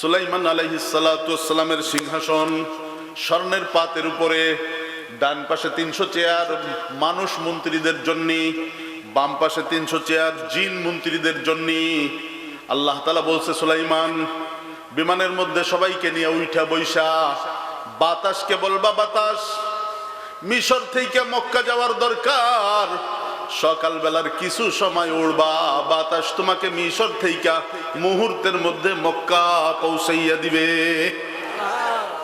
সুলাইমান আলাইহিস সালাতু ওয়াস সালামের সিংহাসন স্বর্ণের পাতের উপরে, ডান পাশে 300 চেয়ার মানুষ মন্ত্রীদের জন্য, বাম পাশে 300 চেয়ার জিন মন্ত্রীদের জন্য। আল্লাহ তাআলা বলছে, সুলাইমান বিমানের মধ্যে সবাইকে নিয়ে উঠা বৈশা বাতাসকে বলবা, বাতাস মিশর থেকে মক্কা যাওয়ার দরকার, সকাল বেলার কিছু সময় উড়বা, বাতাস তোমাকে মিশর থেকে মুহূর্তের মধ্যে মক্কা পৌঁছাইয়া দিবে।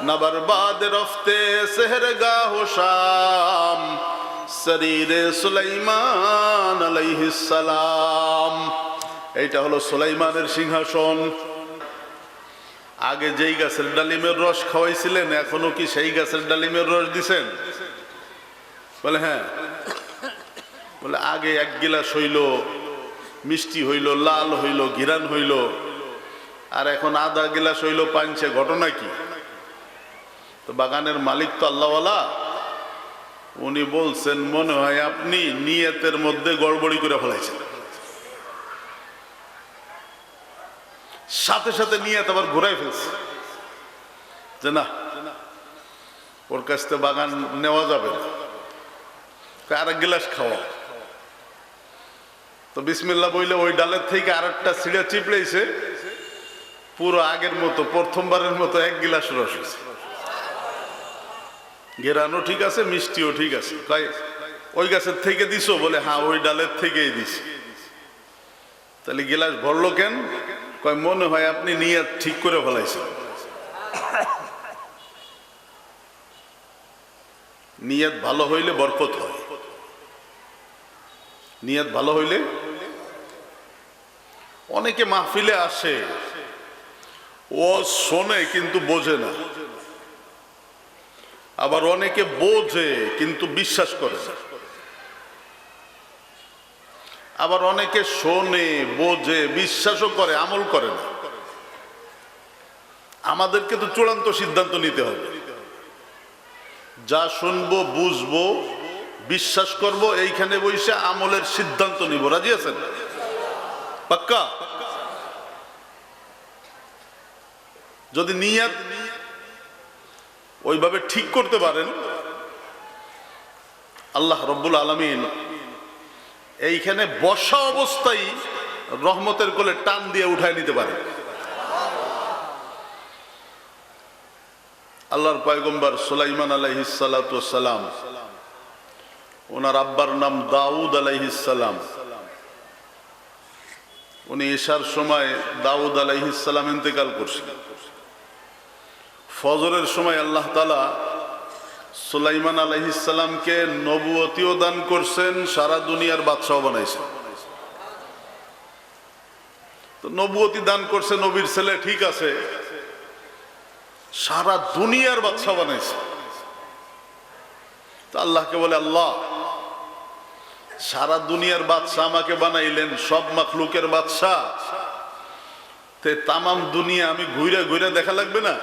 নবরবাদ রফতে সেহরগাহ শাম, শরীরে সুলাইমান আলাইহিস সালাম। এইটা হলো সুলাইমানের সিংহাসন। আগে যেই গাছের ডালিমের রস খাওয়াইছিলেন, এখনো কি সেই গাছের ডালিমের রস দিছেন? বলে হ্যাঁ। বলে আগে এক গিলাস হইল, মিষ্টি হইল, লাল হইল, ঘিরান হইল, আর এখন আধা গিলাস হইল পাঞ্চে। ঘটনা কি? তো বাগানের মালিক তো আল্লাহওয়ালা, উনি বলছেন মনে হয় আপনি নিয়তের মধ্যে গড়বড়ি করে ফেলাইছেন। সাথে সাথে নিয়ত আবার ঘুরাই ফেলছে যে না, ওর কাছ থেকে বাগান নেওয়া যাবে না, আর এক গিলাস খাওয়া। তো বিসমিল্লাহ বইলে ওই ডালের থেকে আর একটা ছিঁড়ে চিপড়েছে, পুরো আগের মতো প্রথমবারের মতো এক গিলাস রস হয়েছে। ঘেরানো ঠিক আছে, মিষ্টিও ঠিক আছে। কয় ওই গাছের থেকে দিছো? বলে হ্যাঁ, ওই ডালের থেকেই দিছি। তাহলে গিলাস ভরলো কেন? কয় মনে হয় আপনি নিয়ত ঠিক করে ফেলাইছেন। নিয়ত ভালো হইলে বরকত হয়। নিয়ত ভালো হইলে, অনেকে মাহফিলে আসে, ও শোনে কিন্তু বোঝে না, আবার অনেকে বোঝে কিন্তু বিশ্বাস করে না, আবার অনেকে শোনে, বোঝে, বিশ্বাসও করে, আমল করে না। আমাদেরকে তো চূড়ান্ত সিদ্ধান্ত নিতে হবে। যা শুনবো, বুঝবো, বিশ্বাস করব, এইখানে বসে আমলের সিদ্ধান্ত নিব। রাজি আছেন? পাক্কা? যদি নিয়ত ওইভাবে ঠিক করতে পারেন, আল্লাহ রব্বুল আলামিন এইখানে বসা অবস্থায় রহমতের কোলে টান দিয়ে উঠায় নিতে পারে। আল্লাহর পয়গম্বর সুলাইমান আলাইহিস সালাতু ওয়াস সালাম, ওনার আব্বার নাম দাউদ আলাইহিস সালাম। উনি ঈশার সময় দাউদ আলাইহিস সালাম ইন্তেকাল করছিলেন। ফজরের সময় আল্লাহ তাআলা সুলাইমান আলাইহিস সালামকে নবুয়তিও দান করছেন, সারা দুনিয়ার বাদশাহ বানাইছেন। তো নবুয়তি দান করছে নবীর ছেলে, ঠিক আছে, সারা দুনিয়ার বাদশাহ বানাইছে। তো আল্লাহকে বলে, আল্লাহ সারা দুনিয়ার বাদশাহ আমাকে বানাইলেন, সব মাখলুকের বাদশাহ, তে তামাম দুনিয়া আমি ঘুরে ঘুরে দেখা লাগবে না?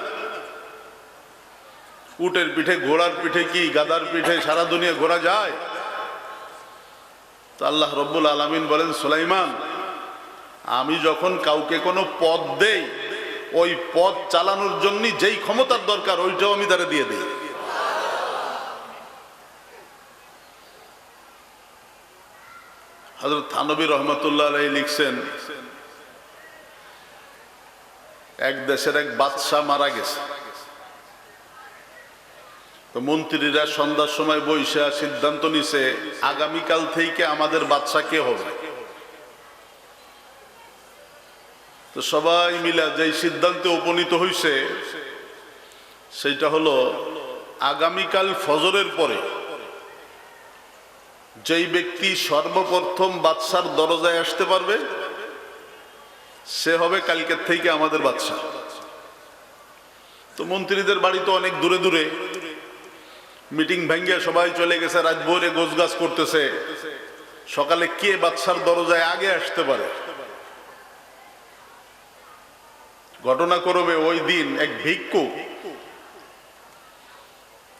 উটের পিঠে, ঘোড়ার পিঠে, কি গাদার পিঠে সারা দুনিয়া ঘোরা যায়? তো আল্লাহ রব্বুল আলামিন বলেন, সুলাইমান আমি যখন কাউকে কোনো পদ দেই, ওই পদ চালানোর জন্য যেই ক্ষমতার দরকার ওইটাও আমি তারে দিয়ে দিই। হযরত থানবী রহমাতুল্লাহ আলাইহি লিখছেন, এক দেশের এক বাদশাহ মারা গেছে। তো মন্ত্রীরা সন্ধ্যার সময় বৈশা সিদ্ধান্ত নিছে, আগামীকাল থেকে আমাদের বাদশাহ কে হবে। তো সবাই মিলে যেই সিদ্ধান্তে উপনীত হইছে সেইটা হলো, আগামীকাল ফজরের পরে যেই ব্যক্তি সর্বপ্রথম বাদশার দরজায় আসতে পারবে সে হবে কালকের থেকে আমাদের বাদশাহ। তো মন্ত্রীদের বাড়ি তো অনেক দূরে দূরে, মিটিং ভেঙ্গে সবাই চলে গেছে, রাত ভোরে গোছগাছ করতেছে, সকালে কে বাদশার দরজায় আগে আসতে পারে। ঘটনা করবে ওই দিন এক ভিক্ষুক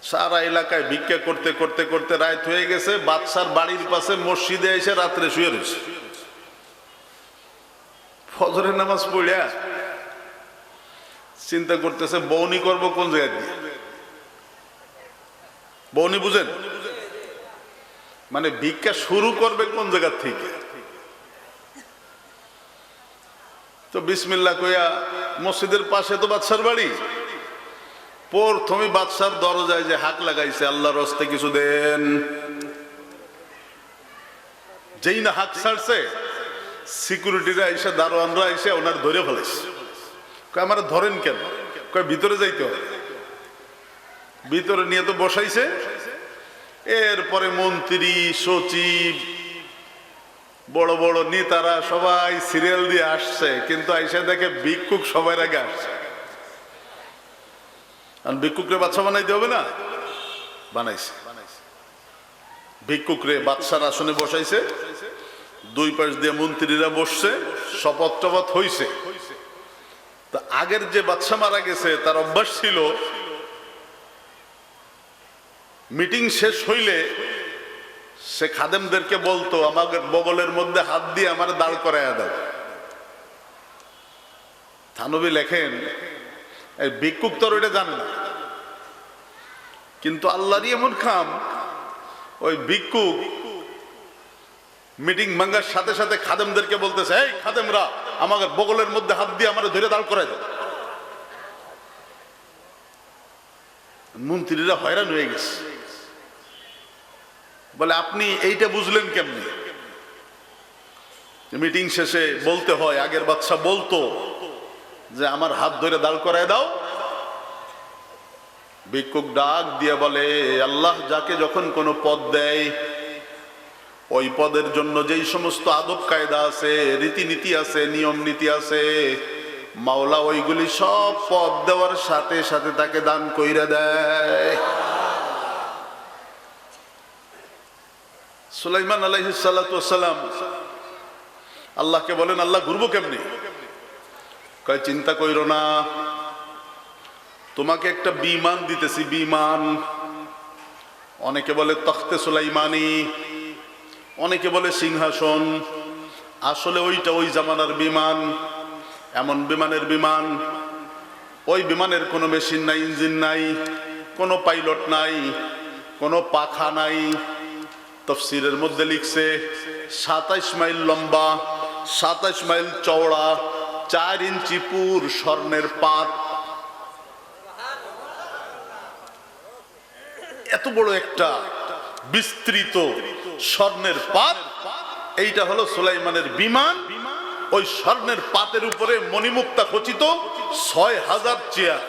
সারা এলাকায় ভিক্ষা করতে করতে করতে রাত হয়ে গেছে, বাদশার বাড়ির পাশে মসজিদে এসে রাত্রে শুয়ে রয়েছে। ফজরের নামাজ পড়িয়া চিন্তা করতেছে বউনি করব কোন জায়গা দিয়ে। বউনি বুঝেন, মানে ভিক্ষা শুরু করবে কোন জায়গা থেকে। তো বিসমিল্লাহ কইয়া মসজিদের পাশে তো বাদশার বাড়ি, প্রথমে বাদশার দরজায় যে হাক লাগাইছে, আল্লাহর রাস্তে কিছু দেন। যেই না হাক ছাড়ছে, সিকিউরিটিরা এসে, দারোয়ানরা এসে ওনার ধরে ফেলেছে। আমার ধরেন কেন? কয় ভিতরে যাইতে হবে। ভিতরে নিয়ে তো বসাইছে। এরপরে মন্ত্রী, সচিব, বড় বড় নেতারা সবাই সিরিয়াল দিয়ে আসছে, কিন্তু আইসা দেখে ভিক্ষুক সবার আগে আসছে। ভিক্ষুকরে বাদশা বানাইতে হবে না, বানাইছে। ভিক্ষুকরে বাদশার আসনে বসাইছে, দুই পাশ দিয়ে মন্ত্রীরা বসছে, শপথ টপথ হইছে। তা আগের যে বাদশা মারা গেছে, তার অভ্যাস ছিল মিটিং শেষ হইলে সে খাদেমদেরকে বলতো, আমাদের বগলের মধ্যে হাত দিয়ে আমার দাঁড় করাইয়া দাও। থানবী লেখেন, এই ভিক্ষুক তো এটা জানে না, কিন্তু আল্লাহরই এমন খাম, ওই ভিক্ষুক মিটিং ভাঙ্গার সাথে সাথে খাদেমদেরকে বলতেছে, এই খাদেমরা আমাদের বগলের মধ্যে হাত দিয়ে আমার ধরে দাঁড় করাই দাও। মন্ত্রীরা হয়রান হয়ে গেছে, বলে আপনি এইটা বুঝলেন কেমনি? মিটিং শেষে বলতে হয়, আগের বাদশা বলতো যে আমার হাত ধরে দাঁড় করায় দাও। ভিক্ষুক ডাক দিয়ে বলে, আল্লাহ যাকে যখন কোনো পদ দেয়, ওই পদের জন্য যেই সমস্ত আদব কায়দা আছে, রীতিনীতি আছে, নিয়ম নীতি আছে, মাওলা ওইগুলি সব পদ দেওয়ার সাথে সাথে তাকে দান কইরা দেয়। সুলাইমান আলাইহিস সালাতু ওয়াস সালাম আল্লাহকে বলেন, আল্লাহ ঘুরবো কেমনি? কয় চিন্তা কইরো না, তোমাকে একটা বিমান দিতেছি, বিমান। অনেকে বলে তখতে সুলাইমানি, অনেকে বলে সিংহাসন। আসলে ওইটা ওই জামানার বিমান, এমন বিমানের বিমান, ওই বিমানের কোনো মেশিন নাই, ইঞ্জিন নাই, কোনো পাইলট নাই, কোনো পাখা নাই। তফসিরের মধ্যে লিখছে 27 মাইল লম্বা, 27 মাইল চওড়া, 4 ইঞ্চি পুর স্বর্ণের পাত। এত বড় একটা বিস্তৃত স্বর্ণের পাত, এইটা হলো সুলাইমানের বিমান। ওই স্বর্ণের পাতের উপরে মণিমুক্তা খচিত 6000 চেয়ার,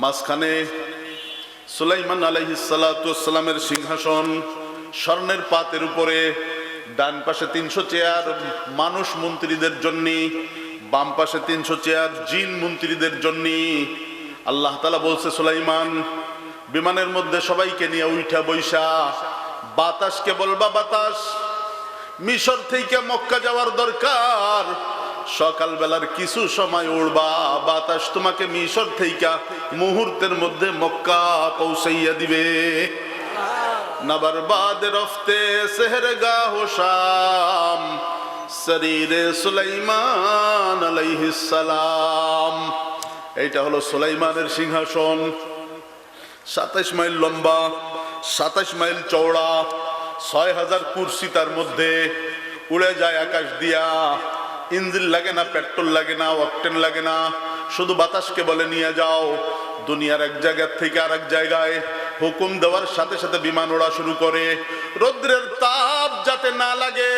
মাঝখানে সুলাইমান আলাইহিস সালাতু ওয়াস সালামের সিংহাসন, স্বর্ণের পাতের উপরে। ডান পাশে 300 চেয়ার মানুষ মন্ত্রীদের জন্য, বাম পাশে 300 চেয়ার জিন মন্ত্রীদের জন্য। আল্লাহ তাআলা বলছে, সুলাইমান বিমানের মধ্যে সবাইকে নিয়ে উঠা বৈশা বাতাসকে বলবা, বাতাস মিশর থেকে মক্কা যাওয়ার দরকার, সকাল বেলার কিছু সময় উড়বা, বাতাস তোমাকে মিশর থেকে মুহূর্তের মধ্যে মক্কা পৌঁছাইয়া দিবে। নবর বাদ রফতে সেহরগাহ শাম, শরীরে সুলাইমান আলাইহিস সালাম। এইটা হলো সুলাইমানের সিংহাসন। 27 মাইল লম্বা, 27 মাইল চওড়া, 6000 কুরসি তার মধ্যে। উড়ে যায় আকাশ দিয়া, ইঞ্জিন লাগে না, পেট্রোল লাগে না, অকটেন লাগে না, শুধু বাতাসকে বলে নিয়ে যাও। দুনিয়ার এক জায়গা থেকে আরেক জায়গায় হুকুম দেওয়ার সাথে সাথে বিমান ওড়া শুরু করে। রৌদ্রের তাপ যাতে না লাগে,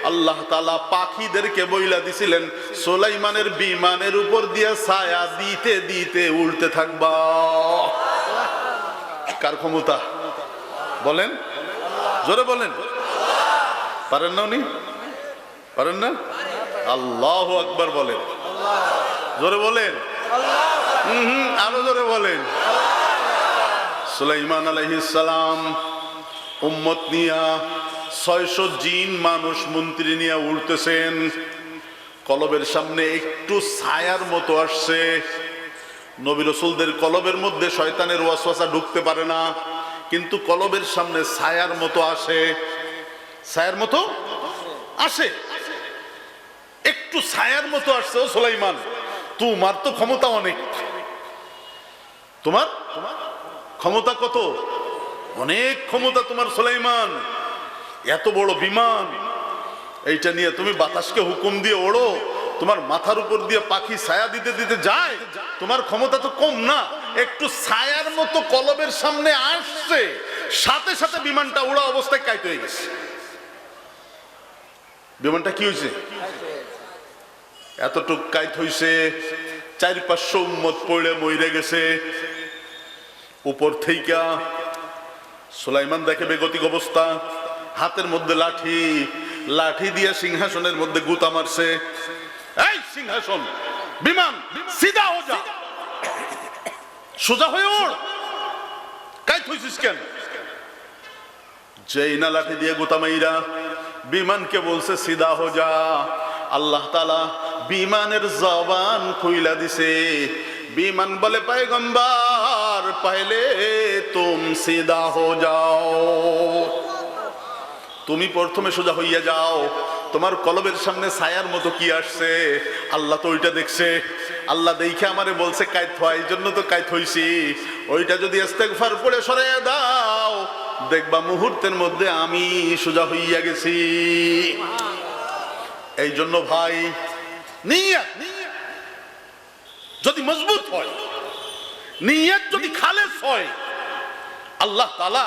আল্লাহ তাআলা পাখিদেরকে বইলা দিছিলেন, সুলাইমানের বিমানের উপর দিয়ে ছায়া দিতে দিতে উড়তে থাকবা। কার ক্ষমতা বলেন? জোরে বলেন। পারেন না উনি? পারেন না? আল্লাহু আকবার বলেন, জোরে বলেন, আরো জোরে বলেন। সুলাইমান আলাইহিস সালাম উম্মত নিয়া 600 জিন মানুষ মন্ত্রী নিয়ে উড়তেছেন। কলবের সামনে একটু ছায়ার মতো আসছে। নবী রাসূলদের কলবের মধ্যে শয়তানের ওয়াসওয়াসা ঢুকতে পারে না, কিন্তু কলবের সামনে ছায়ার মতো আসে, ছায়ার মতো আসে। একটু ছায়ার মতো আসছে। ও সুলাইমান, তোমার তো ক্ষমতা অনেক, তোমার ক্ষমতা কত, অনেক ক্ষমতা তোমার সুলাইমান, এত বড় বিমান, এইটা নিয়ে তুমি বাতাসকে হুকুম দিয়ে ওড়ো, তোমার মাথার উপর দিয়ে পাখি ছায়া দিতে দিতে যায়, তোমার ক্ষমতা তো কম না। একটু ছায়ার মতো কলবের সামনে আসছে, সাথে সাথে বিমানটা উড়া অবস্থায় কাইত হয়ে গেছে। বিমানটা কি হয়েছে, এতটুক কাইত হয়েছে, 400-500 উম্মত পড়ে মরে গেছে। উপর থেকে সুলাইমান দেখে বেগতিক অবস্থা, হাতের মধ্যে লাঠি, লাঠি দিয়ে সিংহাসনের মধ্যে গুতা মারছে। এই সিংহাসন, বিমান সিধা হয়ে যা, সোজা হয়ে ওড়, কাইত হইছিস কেন? যেই না লাঠি দিয়ে গুতা মাইরা বিমানকে বলছে সিধা হো যা, আল্লাহ তাআলা বিমানের জবান খুইলা দিছে। বিমান বলে পয়গম্বর পহলে তুম সিধা হো যাও, তুমি প্রথমে সোজা হইয়া যাও। তোমার কলবের সামনে ছায়ার মতো কি আসছে, আল্লাহ তো ওইটা দেখছে। আল্লাহ দেখে আমারে বলছে কাইত হয়, এই জন্য তো কাইত হইছি। ওইটা যদি ইস্তেগফার পড়ে সরাইয়া দাও, দেখবা মুহূর্তের মধ্যে আমি সোজা হইয়া গেছি। এই জন্য ভাই, নিয়ত যদি মজবুত হয়, নিয়ত যদি খালেস হয়, আল্লাহ তাআলা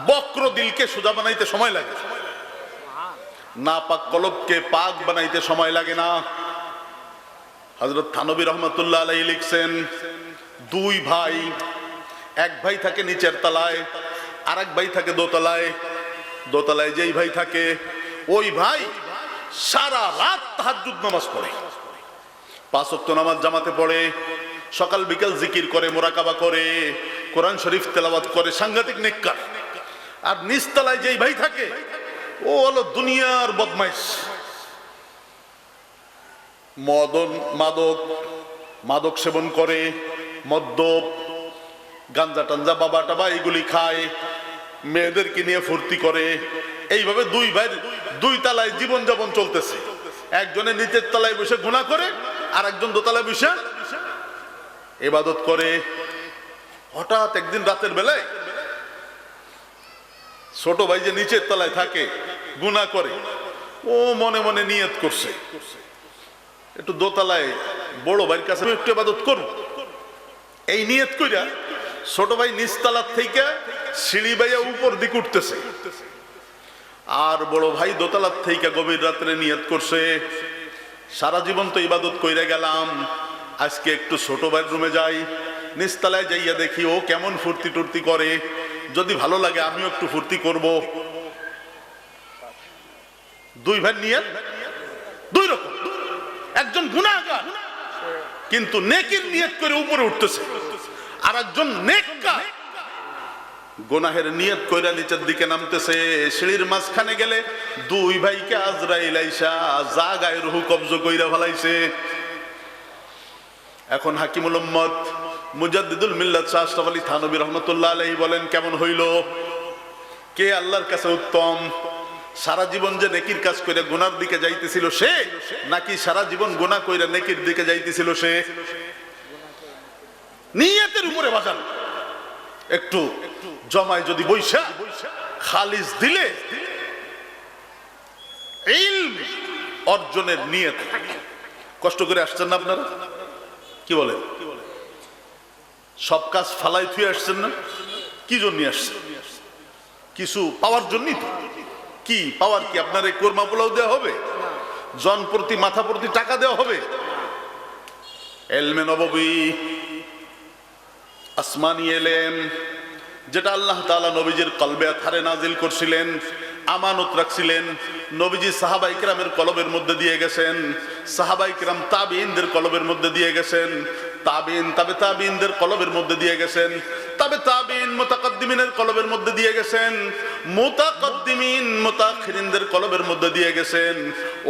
বক্র দিলকে সোজা বানাইতে সময় লাগে, না পাক কলবকে পাক বানাইতে সময় লাগে না। হযরত থানবী রহমাতুল্লাহ আলাইহি লিখছেন, দুই ভাই, এক ভাই থাকে নিচের তলায়, আর এক ভাই থাকে দোতলায়। দোতলায় যেই ভাই থাকে, ওই ভাই সারা রাত তাহাজ্জুদ নামাজ পড়ে, 5 ওয়াক্ত নামাজ জামাতে পড়ে, সকাল বিকাল জিকির করে, মুরাকাবা করে, কোরআন শরীফ তেলাওয়াত করে, সাংঘাতিক নেককার। আর নিচতলায় যেই ভাই থাকে, ও হলো দুনিয়ার বদমাইশ, মাদক সেবন করে, মদ্যপ, গাঞ্জা টাঞ্জা, বাবা টাবা এগুলি খায়, মেয়েদেরকে নিয়ে ফুর্তি করে। এইভাবে দুই ভাই দুই তলায় জীবন যাপন চলতেছে। একজনের নিচের তলায় বসে গুনাহ করে, আর একজন দোতলায় বসে ইবাদত করে। হঠাৎ একদিন রাতের বেলায় ছোট ভাই যে নিচের তলায় থাকে, গুনাহ করে, ও মনে মনে নিয়ত করছে একটু দোতলায় বড় ভাইয়ের কাছে একটু ইবাদত করব। এই নিয়ত কইরা ছোট ভাই নিচতলার থেকে সিঁড়ি বাইয়া উপর দিকে উঠতেছে, আর বড় ভাই দোতলার থেকে গভীর রাত্রে নিয়ত করছে, সারা জীবন তো ইবাদত কইরা গেলাম, আজকে একটু ছোট ভাইয়ের রুমে যাই, নিচতলায় যাইয়া দেখি ও কেমন ফুর্তি টুর্তি করে, যদি ভালো লাগে আমিও একটু ফুর্তি করব। দুই ভাই নিয়ত দুই রকম, একজন গুনাহগার কিন্তু নেকির নিয়ত করে উপরে উঠতেছে, আর একজন নেককার গুনাহের নিয়ত কইরা নিচের দিকে নামতেছে। সিঁড়ির মাঝখানে গেলে দুই ভাইকে আজরাইল আইসা জাগায় রুহু কবজ কইরা ফেলাইছে। এখন হাকিমুল উম্মত মুজাদ্দিদুল মিল্লাত শাহ আশরাফ আলী থানবী রহমাতুল্লাহ আলাইহি বলেন, কেমন হইল? কে আল্লাহর কাছে উত্তম? সারা জীবন যে নেকির কাজ করে গুনার দিকে যাইতেছিল সে, নাকি সারা জীবন গুনাহ কইরা নেকির দিকে যাইতেছিল সে? নিয়তের উপরে বাজান একটু জমায় যদি বৈশা খালিস দিলে ইলম অর্জনের নিয়ত। কষ্ট করে আসছেন না আপনারা? কি বলেন? সব কাজ ফালাই থুয়ে আসছেন না? কি জন্য আসছেন? কিছু পাওয়ার জন্যই তো। কি পাওয়ার? কি আপনার এই কোরমা পোলাও দেওয়া হবে? জন প্রতি মাথা প্রতি টাকা দেওয়া হবে? ইলমে নববী, আসমানি ইলম, যেটা আল্লাহ তাআলা নবীজির কলবে আথারে নাজিল করছিলেন, আমানত রাখছিলেন, নবীজি সাহাবায়ে কিরামের কলবের মধ্যে দিয়ে গেছেন, সাহাবায়ে কিরাম তাবিঈনদের কলবের মধ্যে দিয়ে গেছেন, তাবিঈন তাবে তাবিঈনদের কলবের মধ্যে দিয়ে গেছেন, তাবে তাবিঈন মুতাকাদ্দিমিনের কলবের মধ্যে দিয়ে গেছেন, মুতাকাদ্দিমিন মুতাআখিরিনদের কলবের মধ্যে দিয়ে গেছেন।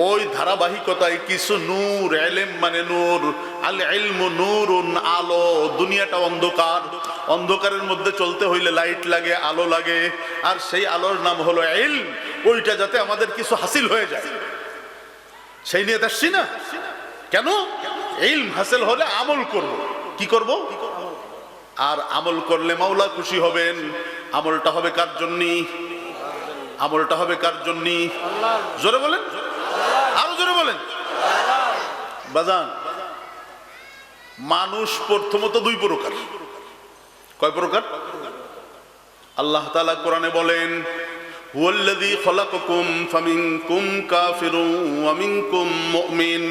ওই ধারাবাহিকতায় কিছু নূর, ইলম মানে নূর, আল ইলমু নূরুন, আলো। দুনিয়াটা অন্ধকার, অন্ধকারের মধ্যে চলতে হইলে লাইট লাগে, আলো লাগে, আর সেই আলোর নাম হলো ইলম। ওইটা যাতে আমাদের কিছু হাসিল হয়ে যায়, সেই নিয়ে আসছি না কেন? ইলম হাসিল হলে আমল করব। কি করব? আর আমল করলে মাওলা খুশি হবেন। আমলটা হবে কার জন্য? আমলটা হবে কার জন্য? জোরে বলেন, আরো জোরে বলেন। বাজান, মানুষ প্রথমত দুই প্রকার। কয় প্রকার? আল্লাহ তাআলা কোরআনে বলেন, হুয়াল্লাযী খালাকাকুম ফামিনকুম কাফিরুন ওয়া মিনকুম মুমিন।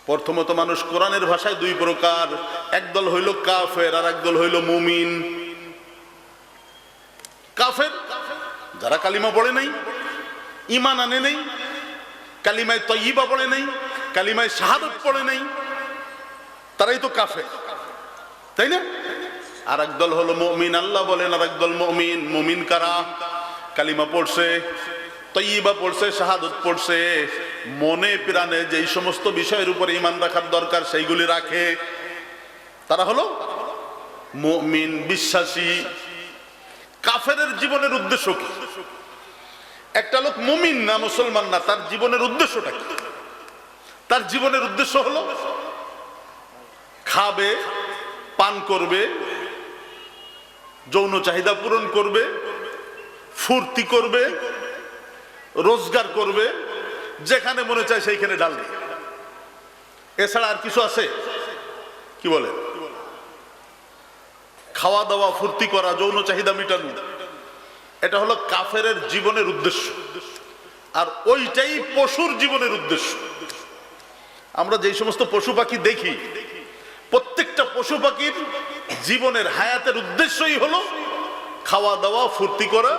প্রথমত মানুষ কোরআনের ভাষায় দুই প্রকার, একদল হইল কাফের আর একদল হইল মুমিন। কাফের যারা কালিমা পড়ে নাই, ঈমান আনে নাই, কালিমায়ে তাইয়্যিবা পড়ে নাই, কালিমায়ে শাহাদাত পড়ে নাই, তারাই তো কাফের, তাই না? আর একদল হলো মুমিন। আল্লাহ বলেন আর একদল মুমিন। মুমিন কারা? কালিমা পড়ছে, তাইয়্যিবা পড়ছে, শাহাদাত পড়ছে, মনে প্রাণে যেই সমস্ত বিষয়ের উপরে ঈমান রাখার দরকার সেইগুলি রাখে, তারা হলো মুমিন, বিশ্বাসী। কাফেরের জীবনের উদ্দেশ্য কি? একটা লোক মুমিন না, মুসলমান না, তার জীবনের উদ্দেশ্যটা কি? তার জীবনের উদ্দেশ্য হলো খাবে, পান করবে, যৌন চাহিদা পূরণ করবে, ফুর্তি করবে, রোজগার করবে, যেখানে মনে চায় সেইখানে ঢালবে। এছাড়া আর কিছু আছে? কি বলে? খাওয়া দাওয়া, ফুর্তি করা, যৌন চাহিদা মিটানো, এটা হলো কাফেরের জীবনের উদ্দেশ্য। আর ওইটাই পশুর জীবনের উদ্দেশ্য। আমরা যেই সমস্ত পশু পাখি দেখি, প্রত্যেকটা পশু পাখির জীবনের হায়াতের উদ্দেশ্যই হলো খাওয়া দাওয়া, ফুর্তি করা,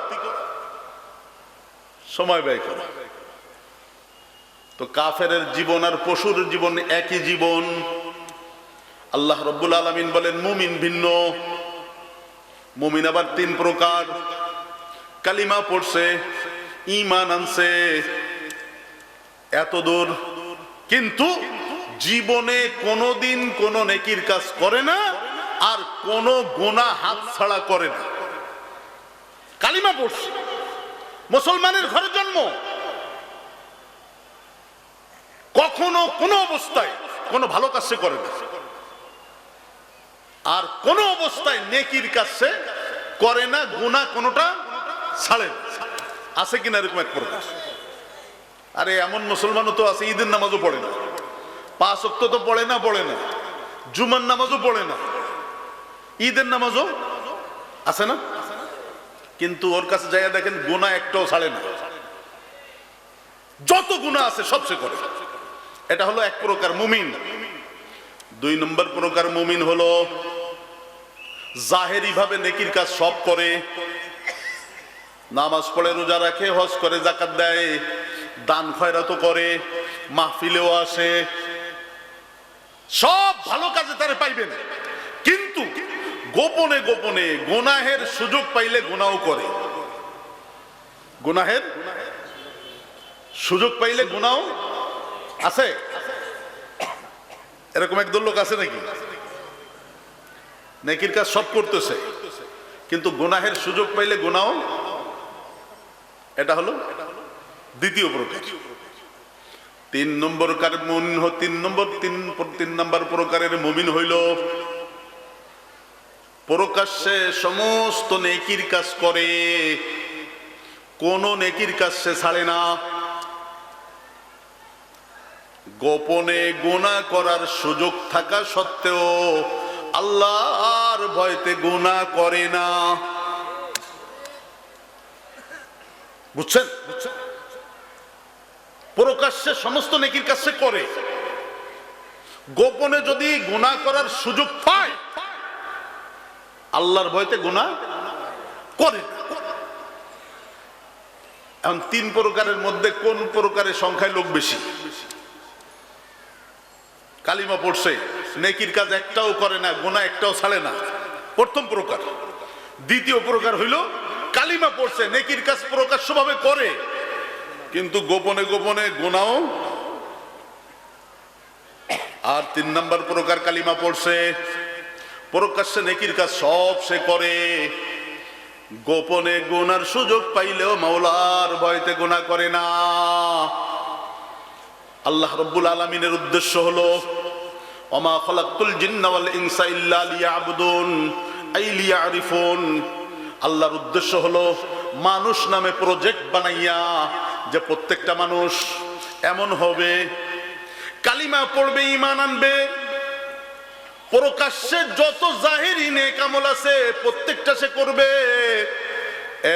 সময় ব্যয় করা। তো কাফেরের জীবন আর পশুর জীবন একই জীবন। আল্লাহ রাব্বুল আলামিন বলেন মুমিন ভিন্ন। মুমিন আবার তিন প্রকার। কালিমা পড়ছে, ঈমান আনছে, এত দূর, কিন্তু জীবনে কোনোদিন কোন নেকির কাজ করে না, আর কোন গুনাহ হাত ছাড়া করে না। কালিমা পড়ছে, মুসলমানের ঘরে জন্ম, কখনো কোনো অবস্থায় কোনো ভালো কাজ সে করে না, আর কোন অবস্থায় নেকির কাজ সে করে না, গুনাহ কোনটা ছাড়ে না। আছে কিনা এরকম এক প্রকার? আরে এমন মুসলমানও তো আছে ঈদের নামাজও পড়ে না, 5 ওয়াক্ত তো পড়ে না, জুমার নামাজও পড়ে না, ঈদের নামাজও আছে না, কিন্তু ওর কাছে যাইয়া দেখেন গুনাহ একটাও ছাড়ে না, যত গুনাহ আছে সব সে করে। এটা হলো এক প্রকার মুমিন। 2 নম্বর প্রকার মুমিন হলো জাহেরি ভাবে নেকির কাজ সব করে, নামাজ পড়ে, রোজা রাখে, হজ করে, যাকাত দেয়, দান খয়রাতও করে, মাহফিলেও আসে, সব ভালো কাজে তারে পাইবেন, কিন্তু গোপনে গোপনে গুনাহের সুযোগ পাইলে গুনাহ করে। গুনাহের সুযোগ পাইলে গুনাহ আছে। এরকম একদল লোক আছে নাকি? নেকির কাজ সব করতেছে, কিন্তু গুনাহের সুযোগ পাইলে গুনাহ। এটা হলো দ্বিতীয় প্রকার। 3 নম্বর প্রকারের মুমিন হইল প্রকাশ্যে সমস্ত নেকির কাজ করে, কোন নেকির কাজ সে ছাড়ে না, গোপনে গুনাহ করার সুযোগ থাকা সত্ত্বেও আল্লাহর ভয়তে গুনাহ করে না। বুঝছেন? প্রকাশ্যে সমস্ত নেকির কাজ সে করে, গোপনে যদি গুনাহ করার সুযোগ পায় আল্লাহর ভয়তে গুনাহ করে না। এখন 3 প্রকারের মধ্যে কোন প্রকারের সংখ্যায় লোক বেশি? কালিমা পড়ছে, নেকির কাজ একটাও করে না, গুনাহ একটাও ছাড়ে না, প্রথম প্রকার। দ্বিতীয় প্রকার হইল কালিমা পড়ছে, নেকির কাজ প্রকাশ্যভাবে করে, কিন্তু গোপনে গোপনে গুনাহ। আর 3 নম্বর প্রকার কালিমা পড়ছে, প্রকাশ্যে নেকির কাজ সব সে করে, গোপনে গুনার সুযোগ পাইলেও মাওলার ভয়তে গুনাহ করে না। আল্লাহ রাব্বুল আলামিনের উদ্দেশ্য হলো ওমা খালাকতুল জিন্না ওয়াল ইনসা ইল্লা লিয়াবুদুন আই লিয়ারিফুন। আল্লাহর উদ্দেশ্য হলো মানুষ নামে প্রজেক্ট বানাইয়া যে প্রত্যেকটা মানুষ এমন হবে কালিমা পড়বে, ঈমান আনবে, প্রকাশ্যে যত জাহিরি নেক আমল আছে প্রত্যেকটা সে করবে,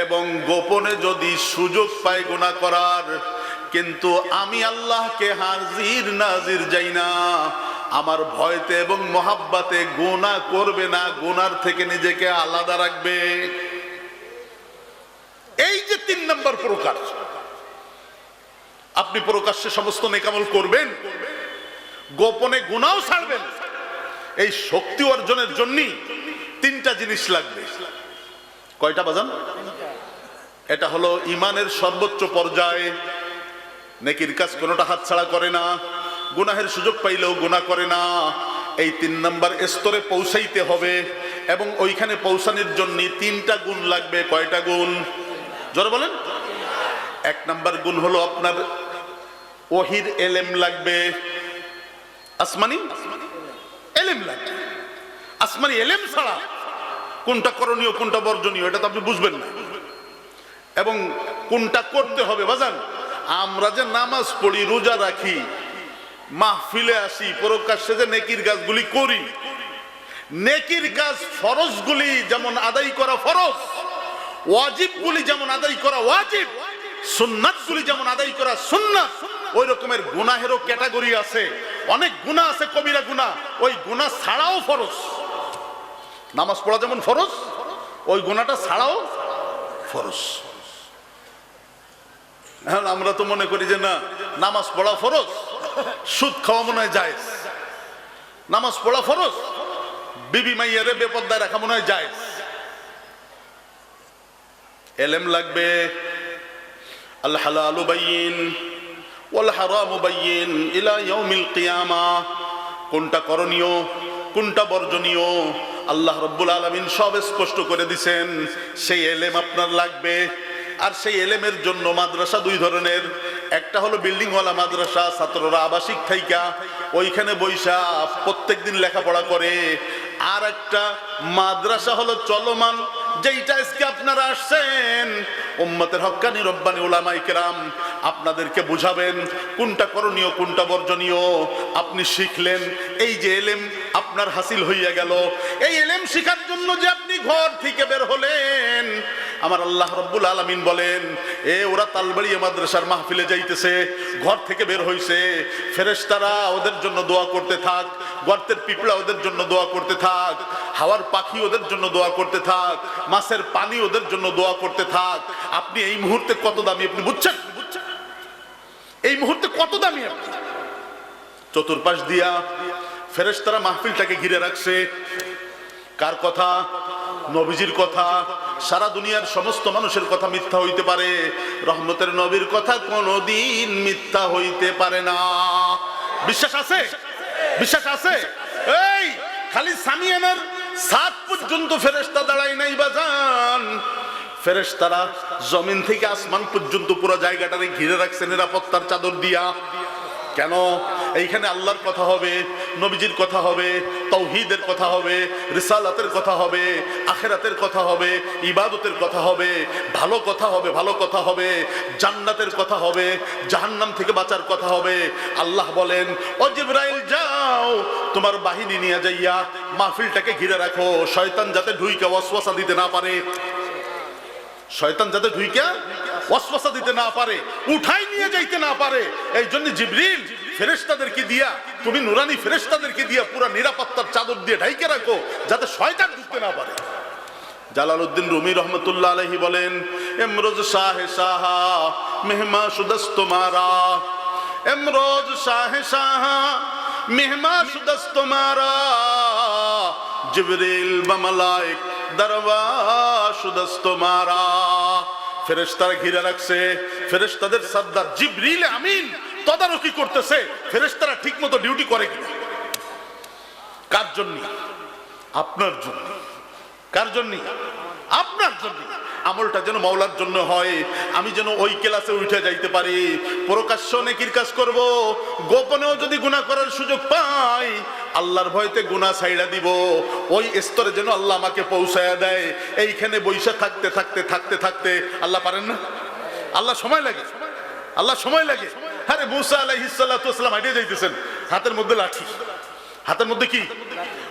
এবং গোপনে যদি সুযোগ পায় গুনাহ করার, কিন্তু আমি আল্লাহকে হাজির নাজির যাই না, আমার ভয়তে এবং মহাব্বাতে গুনাহ করবে না, গুনার থেকে নিজেকে আলাদা রাখবে। এই যে 3 নম্বর প্রকার, আপনি প্রকাশ্যে সমস্ত নেকামল করবেন, গোপনে গুনাহও ছাড়বেন। এই শক্তি অর্জনের জন্য 3টা জিনিস লাগবে। কয়টা বাজান? এটা হলো ঈমানের সর্বোচ্চ পর্যায়ে। নেকির কাজ কোনোটা হাতছাড়া করে না, গুনাহের সুযোগ পাইলেও গুনাহ করে না। এই 3 নম্বর স্তরে পৌঁছাইতে হবে, এবং ওইখানে পৌঁছানোর জন্য 3টা গুণ লাগবে। কয়টা গুণ? জোরে বলেন। 1 নম্বর গুণ হলো আপনার ওহীর এলেম লাগবে, আসমানি এলেম লাগবে। আসমানি এলেম ছাড়া কোনটা করণীয় কোনটা বর্জনীয় এটা তো আপনি বুঝবেন না, এবং কোনটা করতে হবে। বাজান, আমরা যে নামাজ পড়ি, রোজা রাখি, মাহফিলে আসি, প্রকাশ্যে যে নেকির কাজগুলি করি, নেকির কাজ ফরজগুলি যেমন আদায় করা ফরজ, ওয়াজিবগুলি যেমন আদায় করা ওয়াজিব, সুন্নাতগুলি যেমন আদায় করা সুন্নাত, ওই রকমের গুনাহেরও ক্যাটাগরি আছে। অনেক গুনাহ আছে কবিরা গুনাহ, ওই গুনাহ ছাড়াও ফরজ। নামাজ পড়া যেমন ফরজ, ওই গুনাহটা ছাড়াও ফরজ। এখন আমরা তো মনে করি যে না, নামাজ পড়া ফরজ, সুদ খাওয়া মনে হয় জায়েজ। নামাজ পড়া ফরজ, বিবি মাইয়ারে বেপরদায় রাখা মনে হয় জায়েজ। এলেম লাগবে। আল হালালু বাইয়িন ওয়াল হারামু বাইয়িন ইলা ইয়াউমিল কিয়ামাহ। কোনটা করণীয় কোনটা বর্জনীয় আল্লাহ রাব্বুল আলামিন সব স্পষ্ট করে দিয়েছেন। সেই এলেম আপনার লাগবে। আর সেই এলেমের জন্য মাদ্রাসা 2 ধরনের। একটা হলো বিল্ডিংওয়ালা মাদ্রাসা, ছাত্ররা আবাসিক থাইকা ওইখানে বৈশা প্রত্যেকদিন লেখাপড়া করে। আর একটা মাদ্রাসা হলো চলমান, যেইটা আজকে আপনারা আসছেন, উম্মতের হক্কানি রব্বানি উলামায়ে কেরাম আপনাদেরকে বুঝাবেন কোনটা করণীয় কোনটা বর্জনীয়। আপনি শিখলেন, এই যে এলেম আপনার হাসিল হইয়া গেল, এই এলেম শিখার জন্য যে আপনি ঘর থেকে বের হলেন, আমার আল্লাহ রাব্বুল আলামিন বলেন, ওরা তালবাড়িয়া মাদ্রাসার মাহফিলে যাইতেছে, ঘর থেকে বের হইছে, ফেরেশতারা ওদের জন্য দোয়া করতে থাক, গর্তের পিঁপড়া ওদের জন্য দোয়া করতে থাক, হাওয়ার পাখি ওদের জন্য দোয়া করতে থাক, মাছের পানি ওদের জন্য দোয়া করতে থাক। আপনি এই মুহূর্তে কত দামি আপনি বুঝছেন? এই মুহূর্তে কত দামি আপনি? চতুর্পাশ দিয়া ফেরেশতারা মাহফিলটাকে ঘিরে রাখছে। কার কথা? নবীজির কথা। সারা দুনিয়ার সমস্ত মানুষের কথা মিথ্যা হইতে পারে, রহমতের নবীর কথা কোনদিন মিথ্যা হইতে পারে না। বিশ্বাস আছে? বিশ্বাস আছে? এই খালি সামিয়ানার ছাদ পর্যন্ত ফেরেশতা দাঁড়ায় নাই বাজান। ফেরেশতারা জমিন থেকে আসমান পর্যন্ত পুরো জায়গাটারে ঘিরে রাখছে নিরাপত্তার চাদর দিয়া। কেন? এইখানে আল্লাহর কথা হবে, নবীজির কথা হবে, তাওহীদের কথা হবে, রিসালাতের কথা হবে, আখিরাতের কথা হবে, ইবাদতের কথা হবে, ভালো কথা হবে, ভালো কথা হবে, জান্নাতের কথা হবে, জাহান্নাম থেকে বাঁচার কথা হবে। আল্লাহ বলেন, ও জিবরাইল যাও, তোমার বাহিনী নিয়ে যাইয়া মাহফিলটাকে ঘিরে রাখো, শয়তান যাতে ঢুইকা ওয়াসওয়াসা দিতে না পারে, শয়তান যাতে ঢুইকা ওয়াসওয়াসা দিতে না পারে, উঠাই নিয়ে যাইতে না পারে। এই জন্য জিবরিল ফেরেশতাদেরকে দিয়া, তুমি নুরানি ফেরেশতাদেরকে দিয়া পুরো নিরাপত্তার চাদর দিয়ে ঢাইকে রাখো, যাতে শয়তান ঢুকতে না পারে। জালালউদ্দিন রুমি রহমতুল্লাহ আলাইহি বলেন, এমরোজ শাহে শাহা মেহমা শুদস তোমারা, এমরোজ শাহে শাহা মেহমা শুদস তোমারা, জিবরিল বা মালাইক দরবার শুদস তোমারা। ফেরেশতারা ঘিরে রাখছে, ফেরেশতাদের সর্দার জিবরিল আমিন তদারকি করতেছে ফেরেশতারা ঠিকমতো ডিউটি করে কিনা। কার জন্য? আপনার জন্য। কার জন্য? আপনার জন্য। আমলটা যেন মাওলার জন্য হয়, আমি যেন ওই ক্লাসে উঠে যাইতে পারি। প্রকাশ্য নেকির কাজ করব, গোপনেও যদি গুনাহ করার সুযোগ পাই আল্লাহর ভয়তে গুনাহ ছাইড়া দিব, ওই স্তরে যেন আল্লাহ আমাকে পৌঁছায়া দেয়। এইখানে বৈশা থাকতে থাকতে থাকতে থাকতে আল্লাহ পারেন না? আল্লাহ সময় লাগে, আল্লাহ সময় লাগে। আরে মুসা আলাইহিস সালাতু ওয়াস সালাম হাঁটিয়ে যাইতেছেন, হাতের মধ্যে লাঠি, হাতের মধ্যে কি?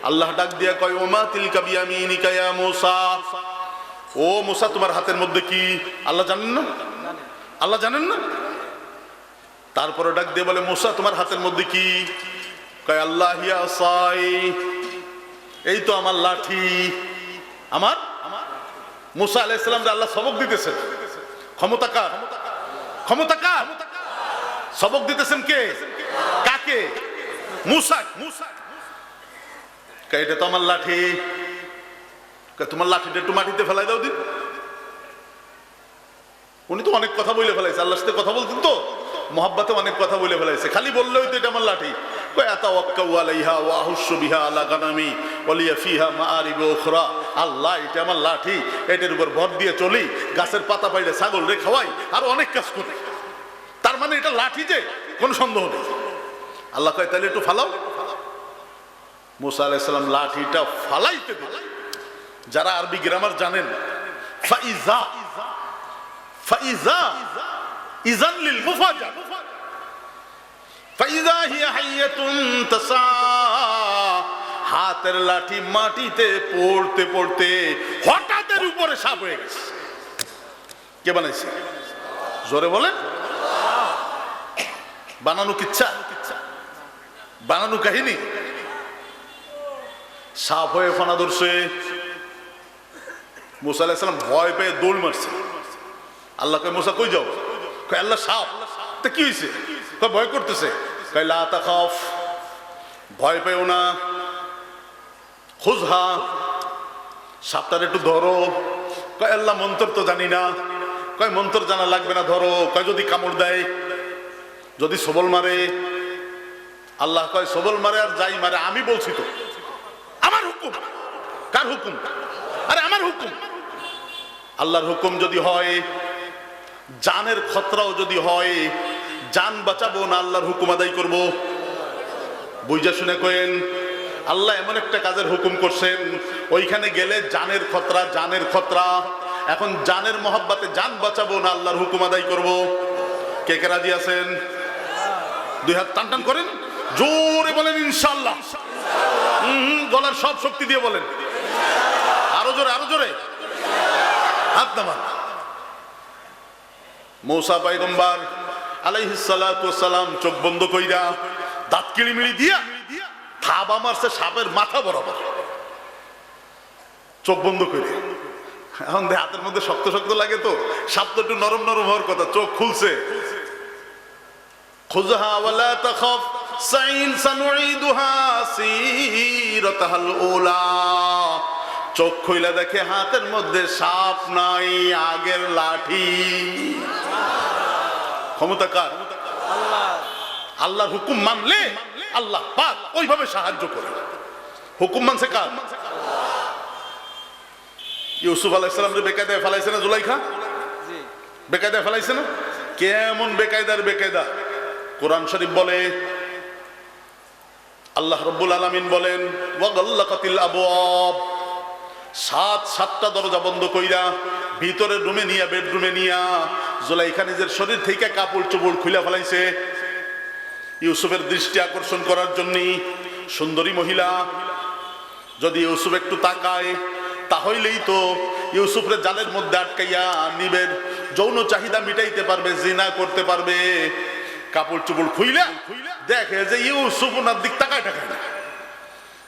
আল্লাহ ডাক দিয়া কয় ওমা তিলকা বিয়ামিনিকা ইয়া মুসা, ও মুসা তোমার হাতের মধ্যে কি? আল্লাহ জানেন না? আল্লাহ জানেন না? তারপরে ডাক দিয়ে বলে মুসা তোমার হাতের মধ্যে কি? কয় আল্লাহ ইয়া সাই, এই তো আমার লাঠি। আমার মুসা আলাইহিস সালাম আল্লাহ সবক দিতেছেন। ক্ষমতা কার? ক্ষমতা কার? সবক দিতেছেন কে? কাকে? মুসা। এটা তো আমার লাঠি। তোমার লাঠিটা একটু মাটিতে ফেলাই দাও দিন। উনি তো অনেক কথা বলে ফেলাইছে, আল্লাহর সাথে কথা বলতেন তো মহাব্বতে অনেক কথা বলে ফেলাইছে, খালি বললেই তো এটা আমার লাঠি। আল্লাহ এটা আমার লাঠি, এটার উপর ভর দিয়ে চলি, গাছের পাতা পাইলে ছাগল রে খাওয়াই, আর অনেক কাজ করি। তার মানে এটা লাঠি, যে কোনো সন্দেহ নেই। আল্লাহ কয় তাহলে একটু ফালাও। মুসা আলাইহিস সালাম লাঠিটা ফালাইতে দিল। যারা আরবি গ্রামার জানেন, ফাইজা ফাইজা ইযান লিল মুফাজা ফাইজা হিয়া হাইয়াতুন তাসা, হাতের লাঠি মাটিতে পড়তে পড়তে হঠাৎ এর উপরে সাপ হয়ে গেছে। কে বানাইছে? জোরে বলেন। বানানো কিচ্ছা, বানানো কাহিনী। সাপ হয়ে ফানা ধরছে। মুসা আলাইহিস সালাম ভয় পেয়ে দৌড় মারছে। আল্লাহ কয় মুসা কই যাও? কয় আল্লাহ সাপ। তা কি হয়েছে? কয় ভয় করতেছে। কয় লা তাখাফ, ভয় পেও না। খুযহা, সাপটার একটু ধরো। কয় আল্লাহ মন্ত্র তো জানি না। কয় মন্ত্র জানা লাগবে না, ধরো। কয় যদি কামড় দেয়, যদি সবল মারে? আল্লাহ কয় সবল মারে আর যাই মারে আমি বলছি তো, আমার হুকুম। কার হুকুম? আরে আমার হুকুম। আল্লাহর হুকুম যদি হয়, জানের খতরাও যদি হয়, জান বাঁচাবো না আল্লাহর হুকুম আদায় করব? বুঝা শুনে কইেন। আল্লাহ এমন একটা কাজের হুকুম করছেন, ওইখানে গেলে জানের খতরা, জানের খতরা। এখন জানের মহব্বতে জান বাঁচাবো না আল্লাহর হুকুম আদায় করব? কে কে রাজি আছেন? দুই হাত টান টান করেন, জোরে বলেন ইনশাআল্লাহ। গলার সব শক্তি দিয়ে বলেন, আরো জোরে, আরো জোরে। হাত নামান। মূসা পয়গম্বর আলাইহিস সালাতু ওয়াস সালাম চোখ বন্ধ কইরা দাঁত কিড়িমিড়ি দিয়া থাবা মারছে সাপের মাথা বরাবর, চোখ বন্ধ করে। এখন হাতের মধ্যে শক্ত শক্ত লাগে তো, সাপ তো একটু নরম নরম হওয়ার কথা। চোখ খুলছে। খুযহা ওয়ালা তাখাফ সাইন সানুঈদুহা সিরাতাহাল উলা। চোখ খুইলা দেখে হাতের মধ্যে সাপ নাই, আগের লাঠি। ক্ষমতা কার? আল্লাহর হুকুম মানলে আল্লাহ পাক ওইভাবে সাহায্য করে। হুকুম মানছে কার? ইউসুফ আলাইহিস সালামকে বেকায়দায় ফেলাইছে না জুলাইখা? বেকায়দায় ফেলাইছে না? কেমন বেকায়দার বেকায়দা! কোরআন শরীফ বলে, আল্লাহ রাব্বুল আলামিন বলেন ওয়াগাল্লাকাতিল আবওয়াব, সাতটা দরজা বন্ধ কইরা ভিতরের রুমে নিয়া, বেডরুমে নিয়া জুলাইখা নিজের শরীর থেকে কাপড় চোপড় খুলে ফেলাইছে ইউসুফের দৃষ্টি আকর্ষণ করার জন্য। সুন্দরী মহিলা, যদি ইউসুফ একটু তাকায় তাহলেই তো ইউসুফের জালের মধ্যে আটকাইয়া নিবের যৌন চাহিদা মিটাইতে পারবে, জিনা করতে পারবে। কাপড় চোপড় খুইলা দেখে যে ইউসুফ ওনার দিক তাকায় টাকায় না।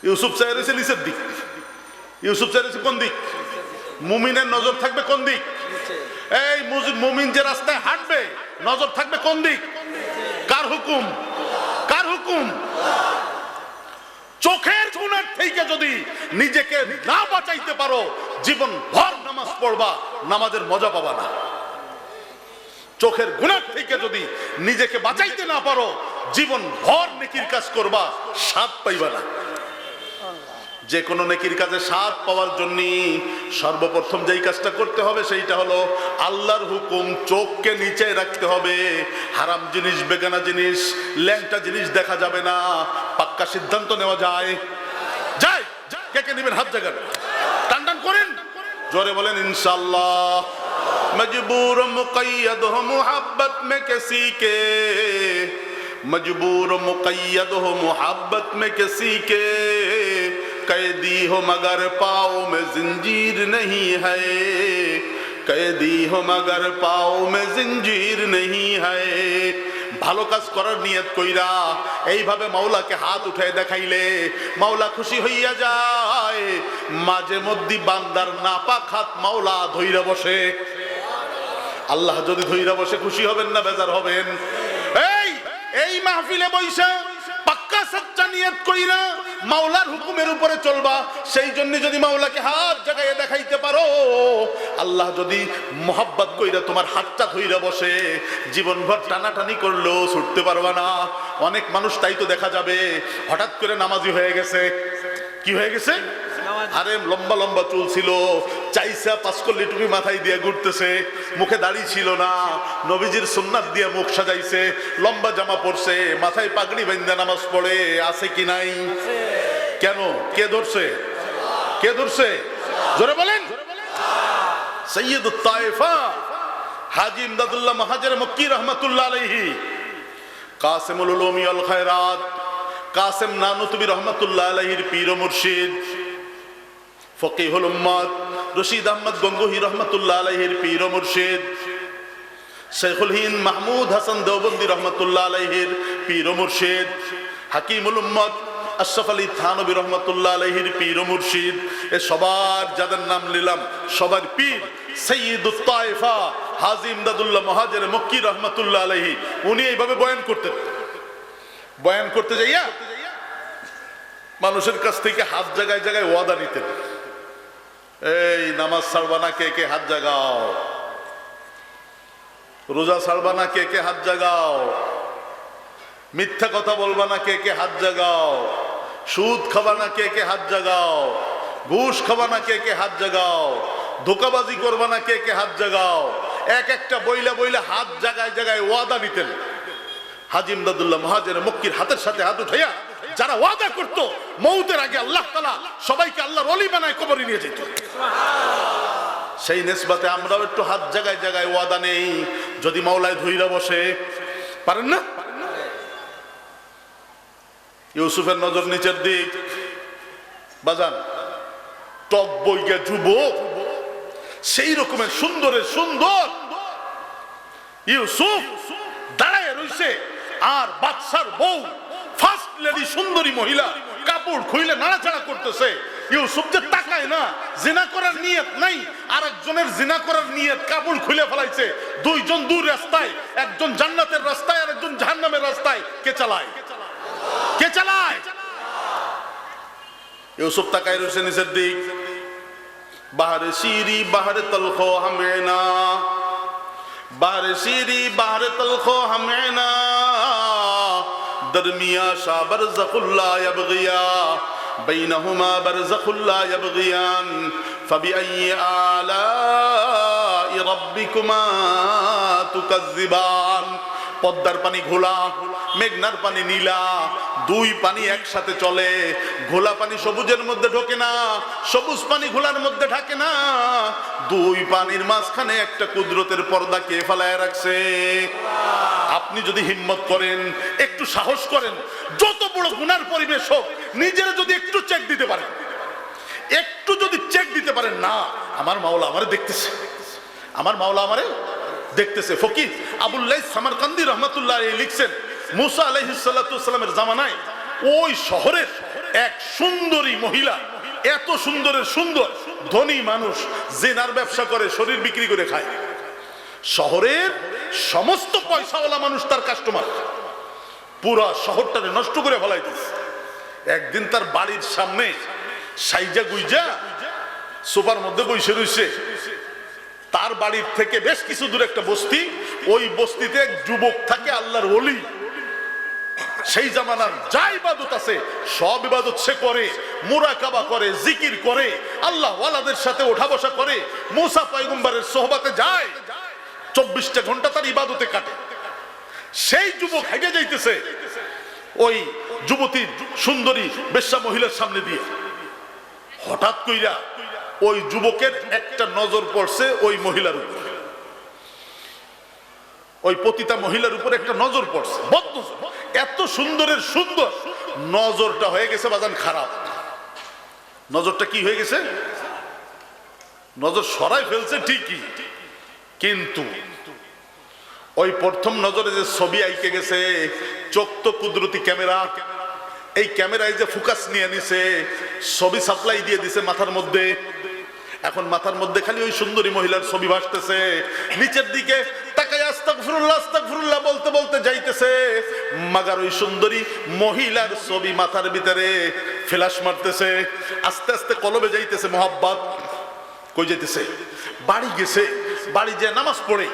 ইউসুফ চাই রয়েছে নিচের দিক। ইউসুফ চাই রয়েছে কোন দিক? মুমিনের নজর থাকবে কোন দিক? এই মুমিন যে রাস্তায় হাঁটবে নজর থাকবে কোন দিক? কার হুকুম? কার হুকুম? চোখের গুনাহ থেকে যদি নিজেকে না বাঁচাইতে পারো, জীবন ভর নামাজ পড়বা, নামাজের মজা পাবা না। চোখের গুনাহ থেকে যদি নিজেকে বাঁচাইতে না পারো, জীবন ভর নেকির কাজ করবা, স্বাদ পাইবা না। যে কোনো নেকির কাজে স্বাদ পাওয়ার জন্য সর্বপ্রথম যেই কাজটা করতে হবে সেইটা হলো আল্লাহর হুকুম চোখকে নিচে রাখতে হবে। হারাম জিনিস, বেগানা জিনিস, ল্যাংটা জিনিস দেখা যাবে না। পাক্কা সিদ্ধান্ত নেওয়া যায়? যায়? কে কে নেবেন হাত জায়গা টান টান করেন, জোরে বলেন ইনশাআল্লাহ। मजबूर मुक़य्यद हो मोहब्बत में किसी के, मजबूर मुक़य्यद हो मोहब्बत में किसी के, कैदी हो मगर पाँव में जिंजीर नहीं है, कैदी हो मगर पाँव में जिंजीर नहीं है। ভালো কাজ করার নিয়ত কইরা এইভাবে মাওলাকে হাত উঠায় দেখাইলে মাওলা খুশি হইয়া যায়। মাঝে মধ্যে বান্দার নাপাক হাত মাওলা ধইরা বসে। আল্লাহ যদি ধইরা বসে খুশি হবেন না বেজার হবেন? এই মাহফিলে বইসা পাক্কা সচ্চা নিয়ত কইরা মাওলার হুকুমের উপরে চলবা। সেই জন্য যদি মাওলাকে হাত জাগাইয়া দেখাইতে পারো, আল্লাহ যদি মোহাব্বত কইরা তোমার হাতটা ধইরা বসে, জীবনভর টানাটানি করলেও ছুটতে পারবা না। অনেক মানুষ তাই তো দেখা যাবে হঠাৎ করে নামাজি হয়ে গেছে। কি হয়ে গেছে? আরে লম্বা লম্বা চুল ছিল, চাইসা পাঁচকল্লি টুপি মাথায় দিয়ে ঘুরতেছে, মুখে দাড়ি ছিল না, নবীজির সুন্নাত দিয়ে মুখ সাজাইছে, লম্বা জামা পরছে, মাথায় পাগড়ি বাঁধা নামাজ পড়ে, আছে কি নাই? কেন? কে ধরছে? কে ধরছে? জোরে বলেন। সৈয়দুত তায়েফা হাজী ইমদাদুল্লাহ মহাজের মক্কি রহমাতুল্লাহ আলাইহি, কাসিমুল উলুমি ওয়াল খায়রাত কাসিম নানুতুবি রহমাতুল্লাহ আলাইহির পীর ও মুর্শিদ, ফকিহুল উম্মত রশিদ আহমদ গঙ্গোহী রহমাতুল্লাহ আলাইহির পীর ও মুর্শিদ, শেখুল হিন্দ মাহমুদ হাসান দেওবন্দি রহমাতুল্লাহ আলাইহির পীর ও মুর্শিদ, হাকিমুল উম্মত আশরাফ আলী থানবী রহমাতুল্লাহ আলাইহির পীর ও মুর্শিদ, এ সবার যাদের নাম নিলাম সবার পীর সৈয়দুত তায়েফা হাজী ইমদাদুল্লাহ মহাজের মক্কি রহমাতুল্লাহ আলাইহি। উনি এইভাবে বয়ান করতেন। বয়ান করতে যাইয়া মানুষের কাছ থেকে হাত জায়গায় জায়গায় ওয়াদা নিতেন। এই নামাজ ছাড়বা না, কে কে হাত জাগাও? রোজা ছাড়বা না, কে কে হাত জাগাও? মিথ্যা কথা বলবা না, কে কে হাত জাগাও? সুদ খাবা না, কে কে হাত জাগাও? ঘুষ খাবা না, কে কে হাত জাগাও? ধোকাবাজি করবা না, কে কে হাত জাগাও? এক একটা বইলা বইলা হাত জায়গায় জায়গায় ওয়াদা নিতেন। হাজী ইমদাদুল্লাহ মহাজের মক্কির হাতের সাথে হাত উঠাইয়া যারা ওয়াদা করত, মৌতের আগে আল্লাহ তাআলা সবাইকে আল্লাহর ওলি বানায় কবরে নিয়ে যেত। সেই নিসবতে আমরাও একটু হাত জায়গায় জায়গায় ওয়াদা নেই, যদি মাওলায় ধইরা বসে। পারেন না? ইউসুফের নজর নিচের দিক, বাজান টক বইকে যুবক, সেই রকমের সুন্দরের সুন্দর ইউসুফ দাঁড়ায় রইছে, আর বাদশার বউ ফার্স্ট লেডি সুন্দরী মহিলা কাপড় খুইলে নাড়াচাড়া করতেছে। ইউসুফ যে তাকায় না, জিনা করার নিয়ত নাই, আর একজনের জিনা করার নিয়ত, কাপড় খুলে ফেলাইছে। দুইজন দূর রাস্তায়, একজন জান্নাতের রাস্তায় আর একজন জাহান্নামের রাস্তায়। কে চালায়? কে চালায়? ইউসুফ তাকায় রয়েছে নিচের দিক। বাহারে শিরি বাহারে তলখো হামেনা, বাহারে শিরি বাহারে তলখো হামেনা, দরমিয়া শাহ বরজখুল্লা ইয়াবগিয়া, বাইনহুমা বরজখুল্লা ইয়াবগিয়ান, ফাবিআইয়ি আলাই রাব্বিকুমা তুকাজ্জিবান। পদ্মার পানি ঘোলা, মেঘনার পানি নীলা, দুই পানি একসাথে চলে। ঘোলা পানি সবুজের মধ্যে ঢোকে না, সবুজ পানি ঘোলার মধ্যে ঢাকে না। দুই পানির মাঝখানে একটা কুদরতের পর্দা কে ফেলায় রাখছে? আপনি যদি হিম্মত করেন, একটু সাহস করেন, যত বড় গুনার পরিবেশ হোক, নিজের যদি একটু চেক দিতে পারেন, একটু যদি চেক দিতে পারেন, না আমার মাওলা আমারে দেখতেছে, আমার মাওলা আমারে দেখতেছে। ফকিহ আবুল লাইস সামারকান্দি রাহমাতুল্লাহ আলাইহি লিখছেন, মুসা আলাইহিস সালাতু ওয়াসসালামের জামানায় ওই শহরের এক সুন্দরী মহিলা, এত সুন্দরের সুন্দর, ধনী মানুষ, জিনার ব্যবসা করে, শরীর বিক্রি করে খায়। শহরের সমস্ত পয়সাওয়ালা মানুষ তার কাস্টমার, পুরা শহরটারে নষ্ট করে ফেলাইতেছে। একদিন তার বাড়ির সামনে সাইজা গুইজা সোফার মধ্যে বসে রইছে। তার বাড়ির থেকে বেশ কিছু দূরে একটা বস্তি, ওই বস্তিতে এক যুবক থাকে, আল্লাহর ওলি। সেই জামানার যা ইবাদত আছে সব ইবাদত সে করে, মুরাকাবা করে, জিকির করে, আল্লাহ ওয়ালাদের সাথে ওঠা বসা করে, মুসা পয়গম্বরের সোহবতে যায়, 24টা ঘন্টা তার ইবাদতে কাটে। সেই যুবক হেগে যাইতেছে ওই যুবতী সুন্দরী বেশ্যা মহিলার সামনে দিয়ে, হঠাৎ কইরা ওই যুবকের একটা নজর পড়ছে ওই মহিলার উপর, ওই পতিতা মহিলার উপর একটা নজর পড়ছে, বদনজর। এত সুন্দরের সুন্দর নজরটা হয়ে গেছে বাজান খারাপ। নজরটা কি হয়ে গেছে? নজর সরাই ফেলছে ঠিকই, কিন্তু ওই প্রথম নজরে যে ছবি আইকে গেছে, চোখ তো কুদরতি ক্যামেরা, এই ক্যামেরায় যে ফোকাস নিয়ে নিছে, ছবি সাপ্লাই দিয়ে দিছে মাথার মধ্যে। এখন মাথার মধ্যে খালি ওই সুন্দরী মহিলার ছবি ভাসতেছে, নিচের দিকে তাকায় আস্তাগফিরুল্লাহ আস্তাগফিরুল্লাহ বলতে বলতে যাইতেছে, মাগার ওই সুন্দরী মহিলার ছবি মাথার ভিতরে ফ্ল্যাশ মারতেছে, আস্তে আস্তে কলবে যাইতেছে মোহাব্বত। কই যাইতেছে? বাড়ি গেছে, বাড়ি যে নামাজ পড়ে,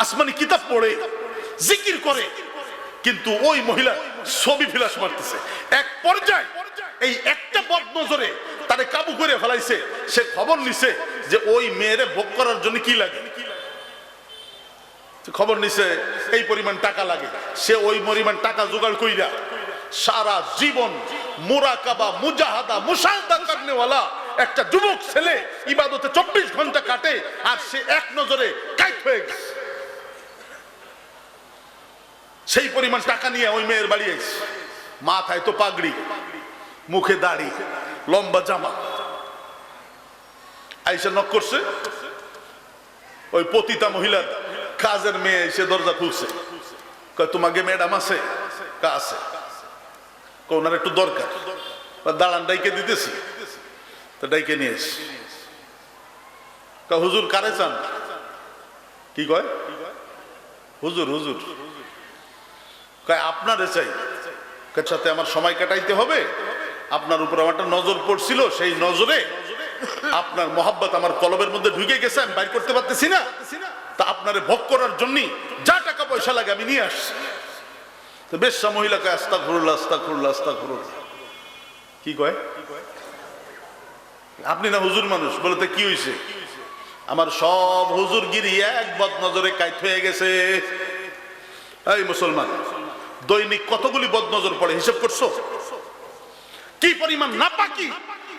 আসমানি কিতাব পড়ে, জিকির করে, কিন্তু ওই মহিলা ছবি ফ্ল্যাশ মারতেছে। এক পর্যায়ে এই একটা বদনজরে তারে কাবু করে ফেলাইছে। সে খবর নিছে যে ওই মেয়েরে ভোগ করার জন্য কি লাগে, খবর নিছে এই পরিমাণ টাকা লাগে। সে ওই পরিমাণ টাকা জোগাড় কইরা সারা জীবন মুরাকাবা, মুজাহাদা, মুশাহাদা করনেওয়ালা একটা যুবক ছেলে ইবাদতে 24 ঘন্টা কাটে, আর সে এক নজরে কাইট হয়ে গেছে। সেই পরিমাণ টাকা নিয়ে ওই মেয়ের বাড়ি এসে, মাথায় তো পাগড়ি, মুখে দাড়ি, লম্বা জামা, আইসা নক করছে। ওই পতিতা মহিলার কাজের মেয়ে এসে দরজা খুলছে, কয় তোমাকে ম্যাডাম আছে? কা আছে। ওনার একটু দরকার, দাঁড়ান ডাইকে দিতেছি। তো ডাইকে নিয়ে এসে হুজুর কারে চান? কি কয়? হুজুর হুজুর। কয় আপনারে চাই। সাথে আমার সময় কাটাইতে হবে, আপনার উপর আমার একটা নজর পড়ছিল, সেই নজরে আপনার মোহাব্বত আমার কলবের মধ্যে ঢুকে গেছে, আমি বাইর করতে পারতেছি না, তা আপনারে ভোগ করার জন্য যা টাকা পয়সা লাগে আমি নিয়ে আসছি। তো বেশ্যা মহিলা কয় আস্তাগফিরুল্লাহ আস্তাগফিরুল্লাহ আস্তাগফিরুল্লাহ। কি কয়? আপনি না হুজুর মানুষ? বলে তো কি হয়েছে? আমার সব হুজুরগিরি এক বদনজরে কাইট হয়ে গেছে। এই মুসলমান, দৈনিক কতগুলি বদনজর পড়ে হিসাব করছো? কি পরিমাণ নাপাকি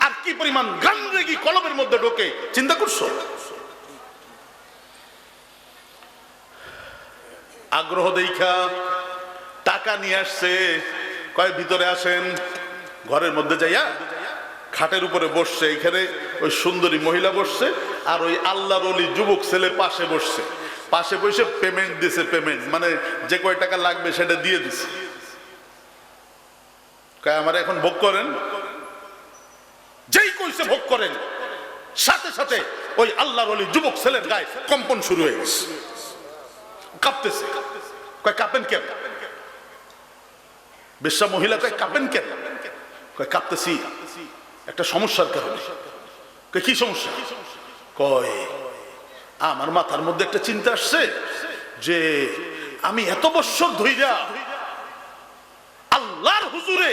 আর কি পরিমাণ গানরেগি কলবের মধ্যে ঢোকে চিন্তা করছো? আগ্রহ দেখা টাকা নিয়ে আসছে, কয় ভিতরে আসেন। ঘরের মধ্যে যাইয়া খাটের উপরে বসছে, এখানে ওই সুন্দরী মহিলা বসছে, আর ওই আল্লাহর ওলি যুবক ছেলে পাশে বসছে। পাশে বসে পেমেন্ট দিছে, পেমেন্ট মানে যে কয় টাকা লাগবে সেটা দিয়ে দিছে। কয় আমার এখন ভোগ করেন। যেই কইছে ভোগ করেন, সাথে সাথে ওই আল্লাহর ওলি যুবক ছেলের গায়ে কম্পন শুরু হয়ে গেছে, কাঁপতেছে। কয় কাঁপেন কেন? বেশ্যা মহিলা কয় কাঁপেন কেন? কয় কাঁপতেছি একটা সমস্যার কারণে। কয় কি সমস্যা? কয় আমার মাথার মধ্যে একটা চিন্তা আসছে যে আমি এত বছর ধইরা আল্লাহর হুজুরে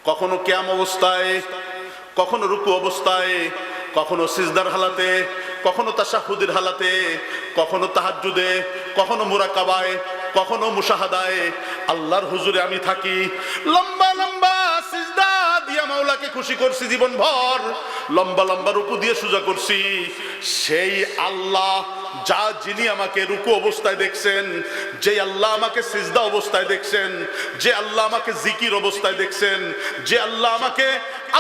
কখনো কিয়াম অবস্থায়, কখনো রুকু অবস্থায়, কখনো সিজদার হালাতে, কখনো তাশাহুদের হালাতে, কখনো তাহাজ্জুদে, কখনো মুরাকাবায়, কখনো মুশাহাদায় আল্লাহর হুজুরে আমি থাকি। লম্বা লম্বা সিজদা দিয়া মাওলাকে খুশি করছি জীবন ভর, লম্বা লম্বা রুকু দিয়ে সুজা করছি। সেই আল্লাহ যা যিনি আমাকে রুকু অবস্থায় দেখছেন, যে আল্লাহ আমাকে সিজদা অবস্থায় দেখছেন, যে আল্লাহ আমাকে জিকির অবস্থায় দেখছেন, যে আল্লাহ আমাকে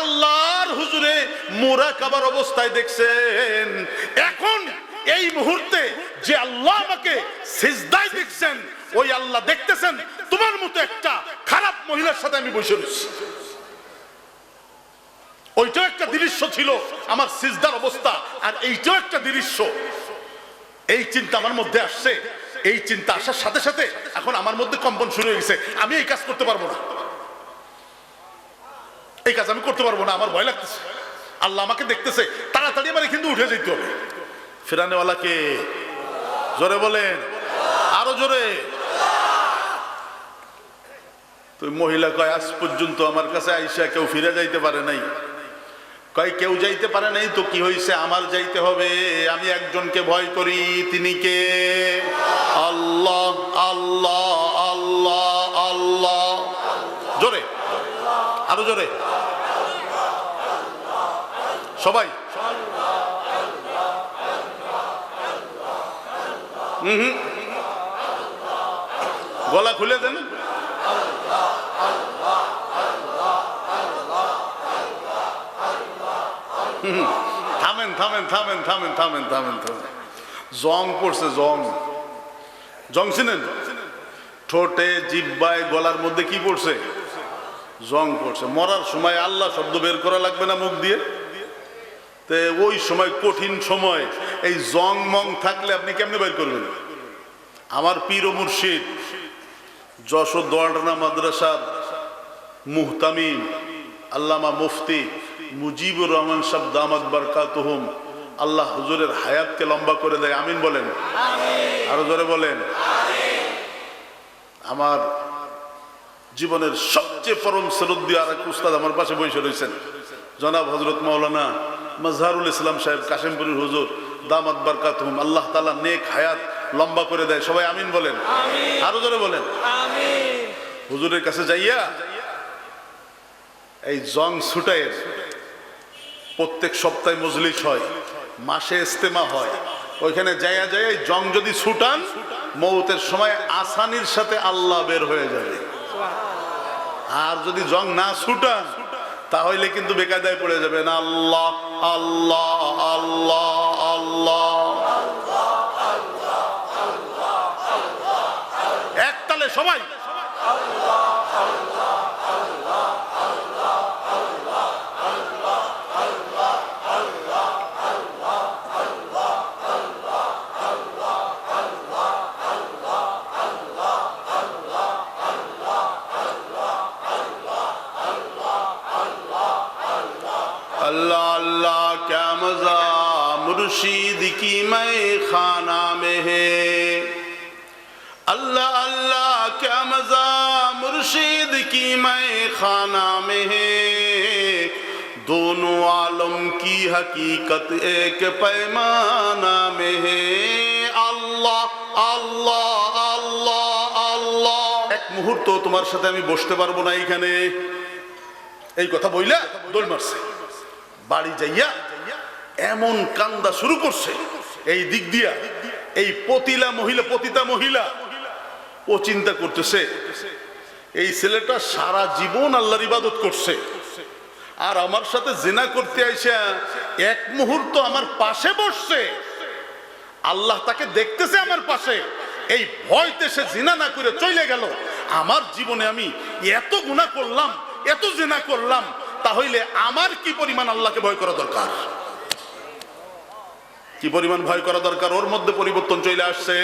আল্লাহর হুজুরে মুরাকাবার অবস্থায় দেখছেন, এখন এই মুহূর্তে যে আল্লাহ আমাকে সিজদায় দেখছেন, ওই আল্লাহ দেখতেছেন তোমার মতো একটা খারাপ মহিলার সাথে আমি বসে রয়েছি। ওইটাও একটা দৃশ্য ছিল আমার সিজদার অবস্থা, আর এইটাও একটা দৃশ্য। এই চিন্তা আমার মধ্যে আসছে। এই চিন্তা আসার সাথে সাথে এখন আমার মধ্যে কম্পন শুরু হয়ে গেছে। আমি এই কাজ করতে পারবো না, এই কাজ আমি করতে পারবো না, আমার ভয় লাগতেছে। আল্লাহ আমাকে দেখতেছে, তাড়াতাড়ি আমার কিন্তু উঠে যেতে হবে। ফেরানেওয়ালাকে জোরে বলেন, আরো জোরে। তো মহিলা কয় আজ পর্যন্ত আমার কাছে আইসা কেউ ফিরে যাইতে পারে নাই। কয় কেউ যাইতে পারে নাই তো কি হয়েছে, আমার যাইতে হবে। আমি একজনকে ভয় করি, তিনি কে? আল্লাহ আল্লাহ আল্লাহ আল্লাহ। জোরে, আরো জোরে সবাই। গলা খুলে দেন। থামেন থামেন থামেন থামেন থামেন থামেন থামেন। জং পড়ছে, জং। জং চিনেন? ঠোঁটে, জিহ্বায়, গলার মধ্যে কি পড়ছে? জং পড়ছে। মরার সময় আল্লাহ শব্দ বের করা লাগবে না মুখ দিয়ে? তে ওই সময়, কঠিন সময়, এই জং মং থাকলে আপনি কেমনে বের করবেন? আমার পীর ও মুর্শিদ যশোর দোয়ারডানা মাদ্রাসার মুহতামিম আল্লামা মুফতি মুজিবুর রহমান সাহেব দামাত বারকাতুহুম, আল্লাহ হুজুরের হায়াতকে লম্বা করে দেয়। আমিন বলেন। আরো জোরে বলেন। আমার জীবনের সবচেয়ে পরম শ্রদ্ধেয় আর এক উস্তাদ আমার পাশে বসে রয়েছেন, জনাব হযরত মাওলানা মাজহারুল ইসলাম সাহেব কাশিমপুরের হুজুর দামাত বারকাতুহুম। আল্লাহ তাআলা নেক হায়াত লম্বা করে দেয়। সবাই আমিন বলেন। আরো জোরে বলেন। হুজুরের কাছে যাইয়া এই জং ছুটাইয়ের প্রত্যেক সপ্তাহে মজলিস হয়, মাসে ইস্তেমা হয়। ওইখানে যাইয়া যাইয়া জং যদি ছুটান, মৌতের সময় আসানির সাথে আল্লাহ বের হয়ে যাবে। আর যদি জং না ছুটান তাহলে কিন্তু বেকায়দায় পড়ে যাবেন। আল্লাহ আল্লাহ আল্লাহ আল্লাহ। একতালে সবাই। अल्लाह अल्लाह क्या मजा मुर्शीद की मैं खाना में है। अल्लाह अल्लाह क्या मजा मुर्शीद की मैं खाना में है। दोनों आलम की हकीकत एक पैमाना में है। अल्लाह अल्लाह अल्लाह अल्लाह। एक मुहूर्त তোমার সাথে আমি বসতে পারবো না এইখানে, এই কথা বইলা দৌড় মারছে। বাড়ি যাইয়া এমন কান্দা শুরু করছে এই দিক দিয়া, এই পতিতা মহিলা ও চিন্তা করতেছে এই ছেলেটা সারা জীবন আল্লাহর ইবাদত করছে, আর আমার সাথে জিনা করতে আইসা এক মুহূর্ত আমার পাশে বসছে। আল্লাহ তাকে দেখতেছে আমার পাশে, এই ভয়তে সে জিনা না করে চলে গেল। আমার জীবনে আমি এত গুনাহ করলাম, এত জিনা করলাম, তাহলে আমার কি পরিমাণ আল্লাহকে ভয় করা দরকার, কি পরিমাণ ভয় করা দরকার। ওর মধ্যে পরিবর্তন চলে আসছে।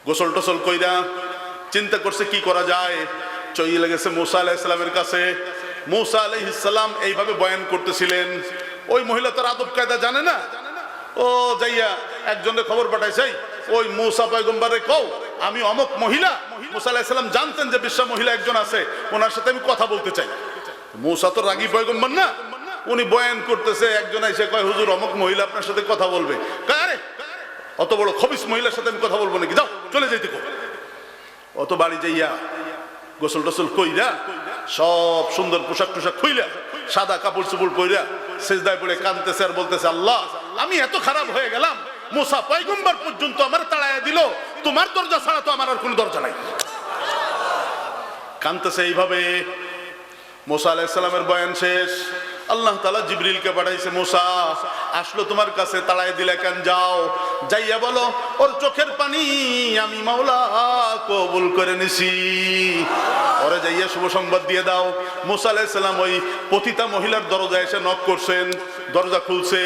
গোসল টোসল কইরা চিন্তা করছে কি করা যায়। চলে গেছে মুসা আলাইহিস সালামের কাছে। মুসা আলাইহিস সালাম এইভাবে বয়ান করতেছিলেন। ওই মহিলা তার আদব কায়দা জানে না। ও যাইয়া একজনের খবর পাঠাইছে, ওই মুসা পয়গম্বরে কও আমি অমুক মহিলা। মুসা আলাইহিস সালাম জানতেন যে বিশ্ব মহিলা একজন আছে, ওনার সাথে আমি কথা বলতে চাই। মুসা তো রাগী পয়গম্বর না, উনি বয়ান করতেছে, একজন এসে কয় হুজুর অমুক মহিলা আপনার সাথে কথা বলবে। আরে অত বড় খবিস মহিলার সাথে আমি কথা বলবো নাকি, যাও চলে যাইতে কো। অত বাড়ি যাইয়া গোসল টোসল কইরা সব সুন্দর পোশাক টোশাক খুইলা সাদা কাপড় চোপড় পইরা সেজদায় পড়ে কাঁদতেছে আর বলতেছে, আল্লাহ আমি এত খারাপ হয়ে গেলাম, মুসা পয়গম্বর পর্যন্ত আমার তাড়াইয়া দিল, তোমার দরজা ছাড়া তো আমার আর কোনো দরজা নাই। কাঁদতেছে এইভাবে। মুসা আলাইহিস সালামের বয়ান শেষ। আল্লাহ তাআলা জিবরিলকে পাঠাইছে, মুসা আসলো তোমার কাছে, তাড়াই দিলে কেন? যাও যাইয়া বলো ওর চোখের পানি আমি মাওলা কবুল করে নিছি। ওরে যাইয়া শুভ সংবাদ দিয়ে দাও। মুসা আলাইহিস সালাম ওই পতিতা মহিলার দরজায় এসে নক করছেন, দরজা খুলছে।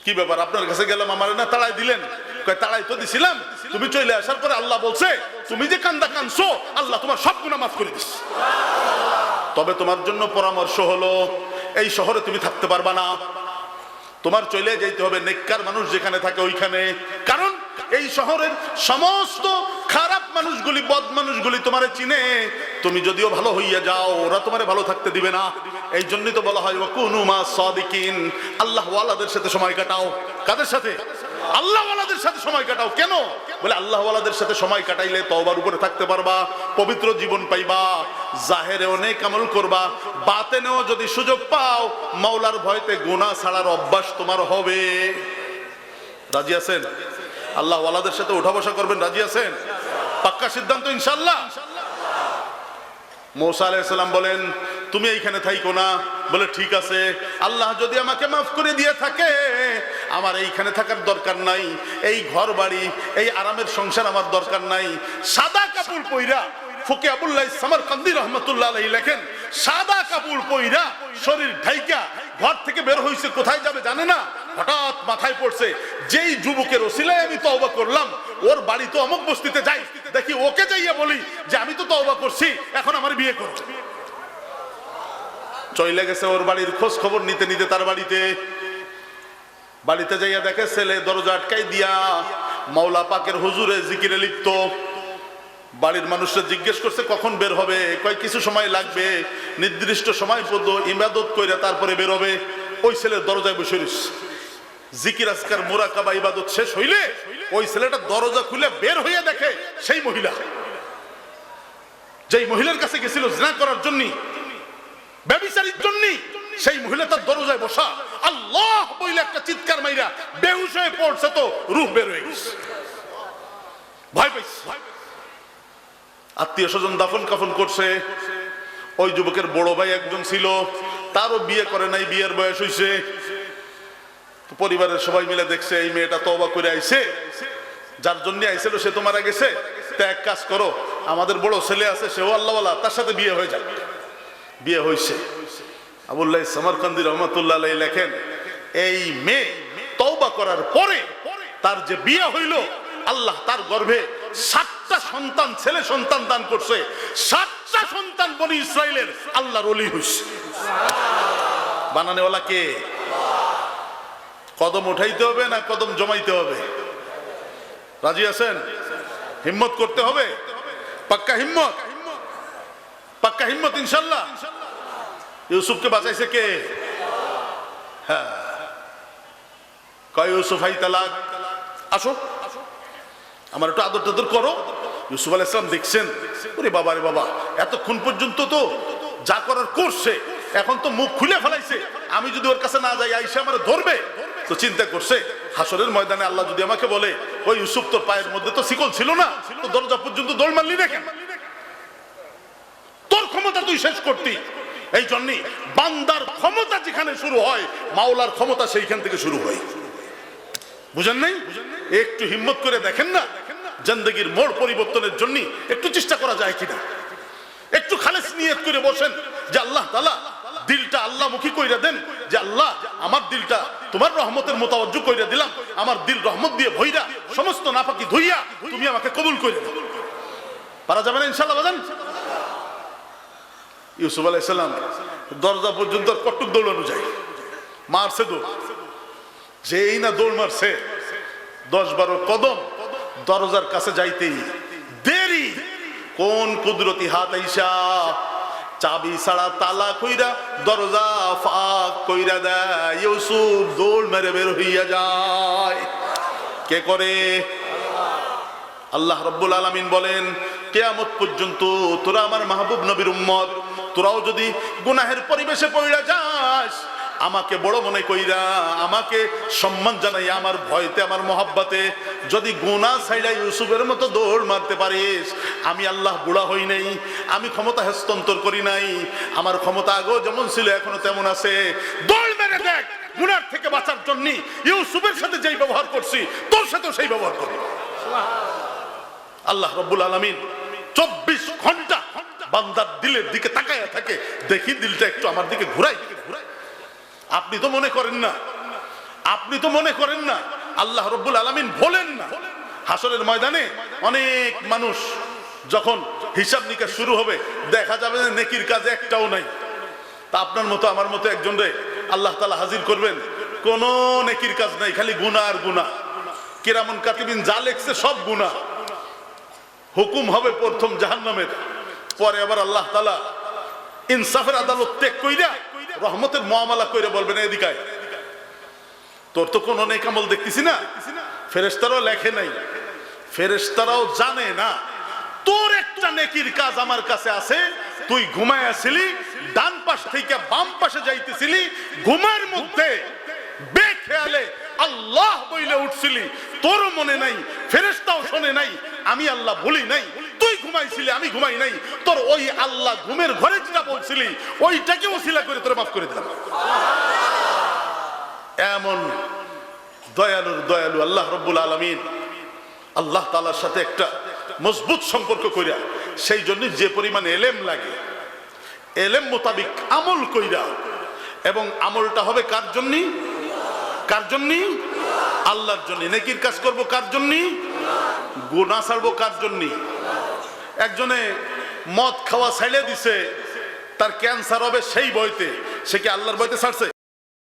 কি ব্যাপার, আপনার কাছে গেলাম, আমার না তাড়াই দিলেন? কয় তাড়াই তো দিছিলাম, তুমি চলে আসার পরে আল্লাহ বলছে তুমি যে কান্দা কানছো আল্লাহ তোমার সব গুনাহ মাফ করে দিস। তবে তোমার জন্য পরামর্শ হলো এই শহরে তুমি থাকতে পারবা না, তোমার চলে যেতে হবে নেককার মানুষ যেখানে থাকে ওইখানে। কারণ এই শহরের সমস্ত খারাপ মানুষগুলি, বদ মানুষগুলি তোমারে চিনে, তুমি যদিও ভালো হইয়া যাও ওরা তোমারে ভালো থাকতে দিবে না। এই জন্যই তো বলা হয় ওয়াকুনু মা সাদিকিন, আল্লাহ ওয়ালাদের সাথে সময় কাটাও। কাদের সাথে? আল্লাহ ওয়ালাদের সাথে সময় কাটাও। কেন? বলে আল্লাহ ওয়ালাদের সাথে সময় কাটাইলে তওবার উপরে থাকতে পারবা, পবিত্র জীবন পাইবা, জাহেরে অনেক আমল করবা, বাতেনেও যদি সুযোগ পাও মাওলার ভয়তে গুনাহ ছাড়ার অভ্যাস তোমার হবে। রাজি আছেন? আল্লাহ ওয়ালাদের সাথে উঠা বসা করবেন, রাজি আছেন? পাক্কা সিদ্ধান্ত ইনশাআল্লাহ। মূসা আলাইহিস সালাম বলেন তুমি এইখানে থাইকো না। বলে ঠিক আছে, আল্লাহ যদি আমাকে মাফ করে দিয়ে থাকে আমার এইখানে থাকার দরকার নাই, এই ঘর বাড়ি এই আরামের সংসার আমার দরকার নাই। সাদা কাপড় পইরা ফকি আবুল্লাহ সামারকান্দি রহমাতুল্লাহ আলাইহি লেখেন, সাদা কাপড় পইরা শরীর ঢাইকা ঘর থেকে বের হইছে, কোথায় যাবে জানে না। হঠাৎ মাথায় পড়ছে যেই যুবকের ওসিলায় আমি তওবা করলাম ওর বাড়ি তো অমুক বস্তিতে যাই, দেখি ওকে যাইয়া বলি যে আমি তো তওবা করছি, এখন আমার বিয়ে করো। চলে গেছে ওর বাড়ির খোঁজ খবর নিতে নিতে তার বাড়িতে যাইয়া দেখে ছেলে দরজা আটকাই দিয়া মাওলা পাকের হুজুরে জিকিরে লিপ্ত। বাড়ির মানুষরা জিজ্ঞেস করছে কখন বের হবে, কয় কিছু সময় লাগবে, নির্দিষ্ট সময় পর্যন্ত ইবাদত কইরা তারপরে বের হবে। ওই ছেলের দরজায় বসে রইছে, জিকির আজকার মুরাকাবা ইবাদত শেষ হইলে ওই ছেলেটা দরজা খুলে বের হইয়া দেখে সেই মহিলা, যেই মহিলার কাছে গেছিল জিনা করার জন্য, ব্যভিচারীর জন্য, সেই মহিলা তার দরজায় বসা। আল্লাহ বইলে একটা চিৎকার মাইরা বেহুশ হয়ে পড়ছে, তো রূহ বের হয়ে গেছে। ভয় পাইছে। আত্মীয় স্বজন দাফন কাফন করছে। ওই যুবকের বড় ভাই একজন ছিল, তারও বিয়ে করে নাই, বিয়ের বয়স হইছে। পরিবারের সবাই মিলে দেখছে এই মেয়েটা তওবা করে আইছে, যার জন্য আইছিল সে তো মারা গেছে, তা এক কাজ করো, আমাদের বড় ছেলে আছে সেও আল্লাহওয়ালা, তার সাথে বিয়ে হয়ে যাবে। বিয়ে হয়েছে। আবুল্লাহ সামারকান্দি রহমাতুল্লাহ আলাইহি লেখেন এই মেয়ে তওবা করার পরে তার যে বিয়ে হইল, আল্লাহ তার গর্ভে 7টা সন্তান, ছেলে সন্তান দান করছে। 7টা সন্তান বনি ইসরাইলের আল্লাহর ওলি হইছে। বানানেওয়ালা কে? কদম উঠাইতে হবে না কদম জমাইতে হবে? রাজি আছেন? হিম্মত করতে হবে, পাক্কা হিম্মত, পাক্কা হিম্মত ইনশাআল্লাহ। ইউসুফকে বাঁচাইছে কে? হ্যাঁ, কয় ইউসুফ হাই তালাক, আসো আমার একটু আদর টাদর করো। ইউসুফ আলাইহিস সালাম দেখছেন, ওরে বাবা রে বাবা, এতক্ষণ পর্যন্ত তো যা করার করছে, এখন তো মুখ খুলে ফেলাইছে, আমি যদি ওর কাছে না যাই আইসা আমার ধরবে। তো চিন্তা করছে হাসরের ময়দানে আল্লাহ যদি আমাকে বলে ওই ইউসুফ তোর পায়ের মধ্যে তো শিকল ছিল না, তো দরজা পর্যন্ত দৌড় মারলি না কেন? তোর ক্ষমতা তুই শেষ করতি। এই জন্যই বান্দার ক্ষমতা যেখানে শুরু হয় মাওলার ক্ষমতা সেইখান থেকে শুরু হয়। বুঝেন নাই? একটু হিম্মত করে দেখেন না, জিন্দেগির মোড় পরিবর্তনের জন্য একটু চেষ্টা করা যায় কিনা। একটু খালেস নিয়ত করে বসেন যে আল্লাহ তাআলা দিলটা আল্লাহমুখী কইরা দেন, যে আল্লাহ আমার দিলটা তোমার রহমতের মোতাওয়াজ্জু কইরা দিলাম, আমার দিল রহমত দিয়ে ভইরা সমস্ত নাপাকি ধুইয়া তুমি আমাকে কবুল করে দাও। পারা যাবে না ইনশাআল্লাহ? বাজান ইউসুফ আলাইহিস সালাম দরজা পর্যন্ত কটুক দৌড়ানো যায়, মারছে দৌড়, যেই না দৌড় মারছে 10-12 কদম দরজার কাছে যাইতেই দেরি, কোন কুদরতি হাত আইসা চাবি ছাড়া তালা কইরা দরজা ফাঁক কইরা দেয়। ইউসুফ দৌড় মেরে বের হইয়া যায়। কে করে? আল্লাহ রাব্বুল আলামিন বলেন কিয়ামত পর্যন্ত তোরা আমার মাহবুব নবীর উম্মত, তোরাও যদি গুনাহের পরিবেশে পড়ে যাস, আমাকে বড় মনে কইরা আমাকে সম্মান জানাই আমার ভয়তে আমার মহব্বতে যদি গুনাহ ছাইড়া ইউসুফের মতো দৌড় মারতে পারিস, আমি আল্লাহ বুড়া হই নাই, আমি ক্ষমতা হস্তান্তর করি নাই, আমার ক্ষমতা আগেও যেমন ছিল এখনো তেমন আছে। দৌড় মেরে দেখ, গুনাহ থেকে বাঁচার জন্য ইউসুফের সাথে যেই ব্যবহার করছি তোর সাথেও সেই ব্যবহার করব। আল্লাহ রাব্বুল আলামিন 24 ঘন্টা বান্দার দিলের দিকে তাকায়া থাকে, দেখি দিলটা একটু আমার দিকে ঘুরাই। আপনি তো মনে করেন না, আপনি তো মনে করেন না, আল্লাহ রাব্বুল আলামিন বলেন না হাসরের ময়দানে অনেক মানুষ যখন হিসাব নিকাশ শুরু হবে দেখা যাবে যে নেকির কাজ একটাও নাই। তা আপনার মতো আমার মতো একজন রে আল্লাহ তাআলা হাজির করবেন, কোন নেকির কাজ নাই, খালি গুনাহ আর গুনাহ। কিরামুন কাতিবিন যা লেখছে সব গুনাহ, হুকুম হবে প্রথম জাহান্নামের, পরে আবার আল্লাহ তাআলা ইনসাফের আদালত ত্যাগ কইরা রহমতের মুআমালা কইরা বলবেন এদিকে আয়। তোর তো কোনো নেক আমল দেখতেছি না, ফেরেশতারাও লেখে নাই, ফেরেশতারাও জানে না তোর একটা নেকির কাজ আমার কাছে আছে। তুই ঘুমায় আসিলি, ডান পাশ থেকে বাম পাশে যাইতেছিলি, ঘুমের মধ্যে বেখেয়ালে আল্লাহ বইলে উঠছিলি, তোর মনে নাই, ফেরেশতাও শোনে নাই, আমি আল্লাহ বলি নাই, তুই ঘুমাইছিলি আমি ঘুমাই নাই, তোর ওই আল্লাহ ঘুমের ঘরে যেটা বলছিলি ওইটাকে ওসিলা করে তোর মাফ করে দিলাম। এমন দয়ালুর দয়ালু আল্লাহ রব্বুল আলামিন আল্লাহ তাআলার সাথে একটা মজবুত সম্পর্ক কইরা, সেই জন্য যে পরিমাণ এলেম লাগে, এলেম মোতাবিক আমল কইরা, এবং আমলটা হবে কার জন্য? কার জন্য? আল্লাহর জন্য। নেকির কাজ করব কার জন্য? গুনাহ ছাড়বো কার জন্য? একজনে মদ খাওয়া ছাইড়ে দিছে, তার ক্যান্সার হবে সেই ভয়তে, সে কি আল্লাহর ভয়তে ছাড়ছে?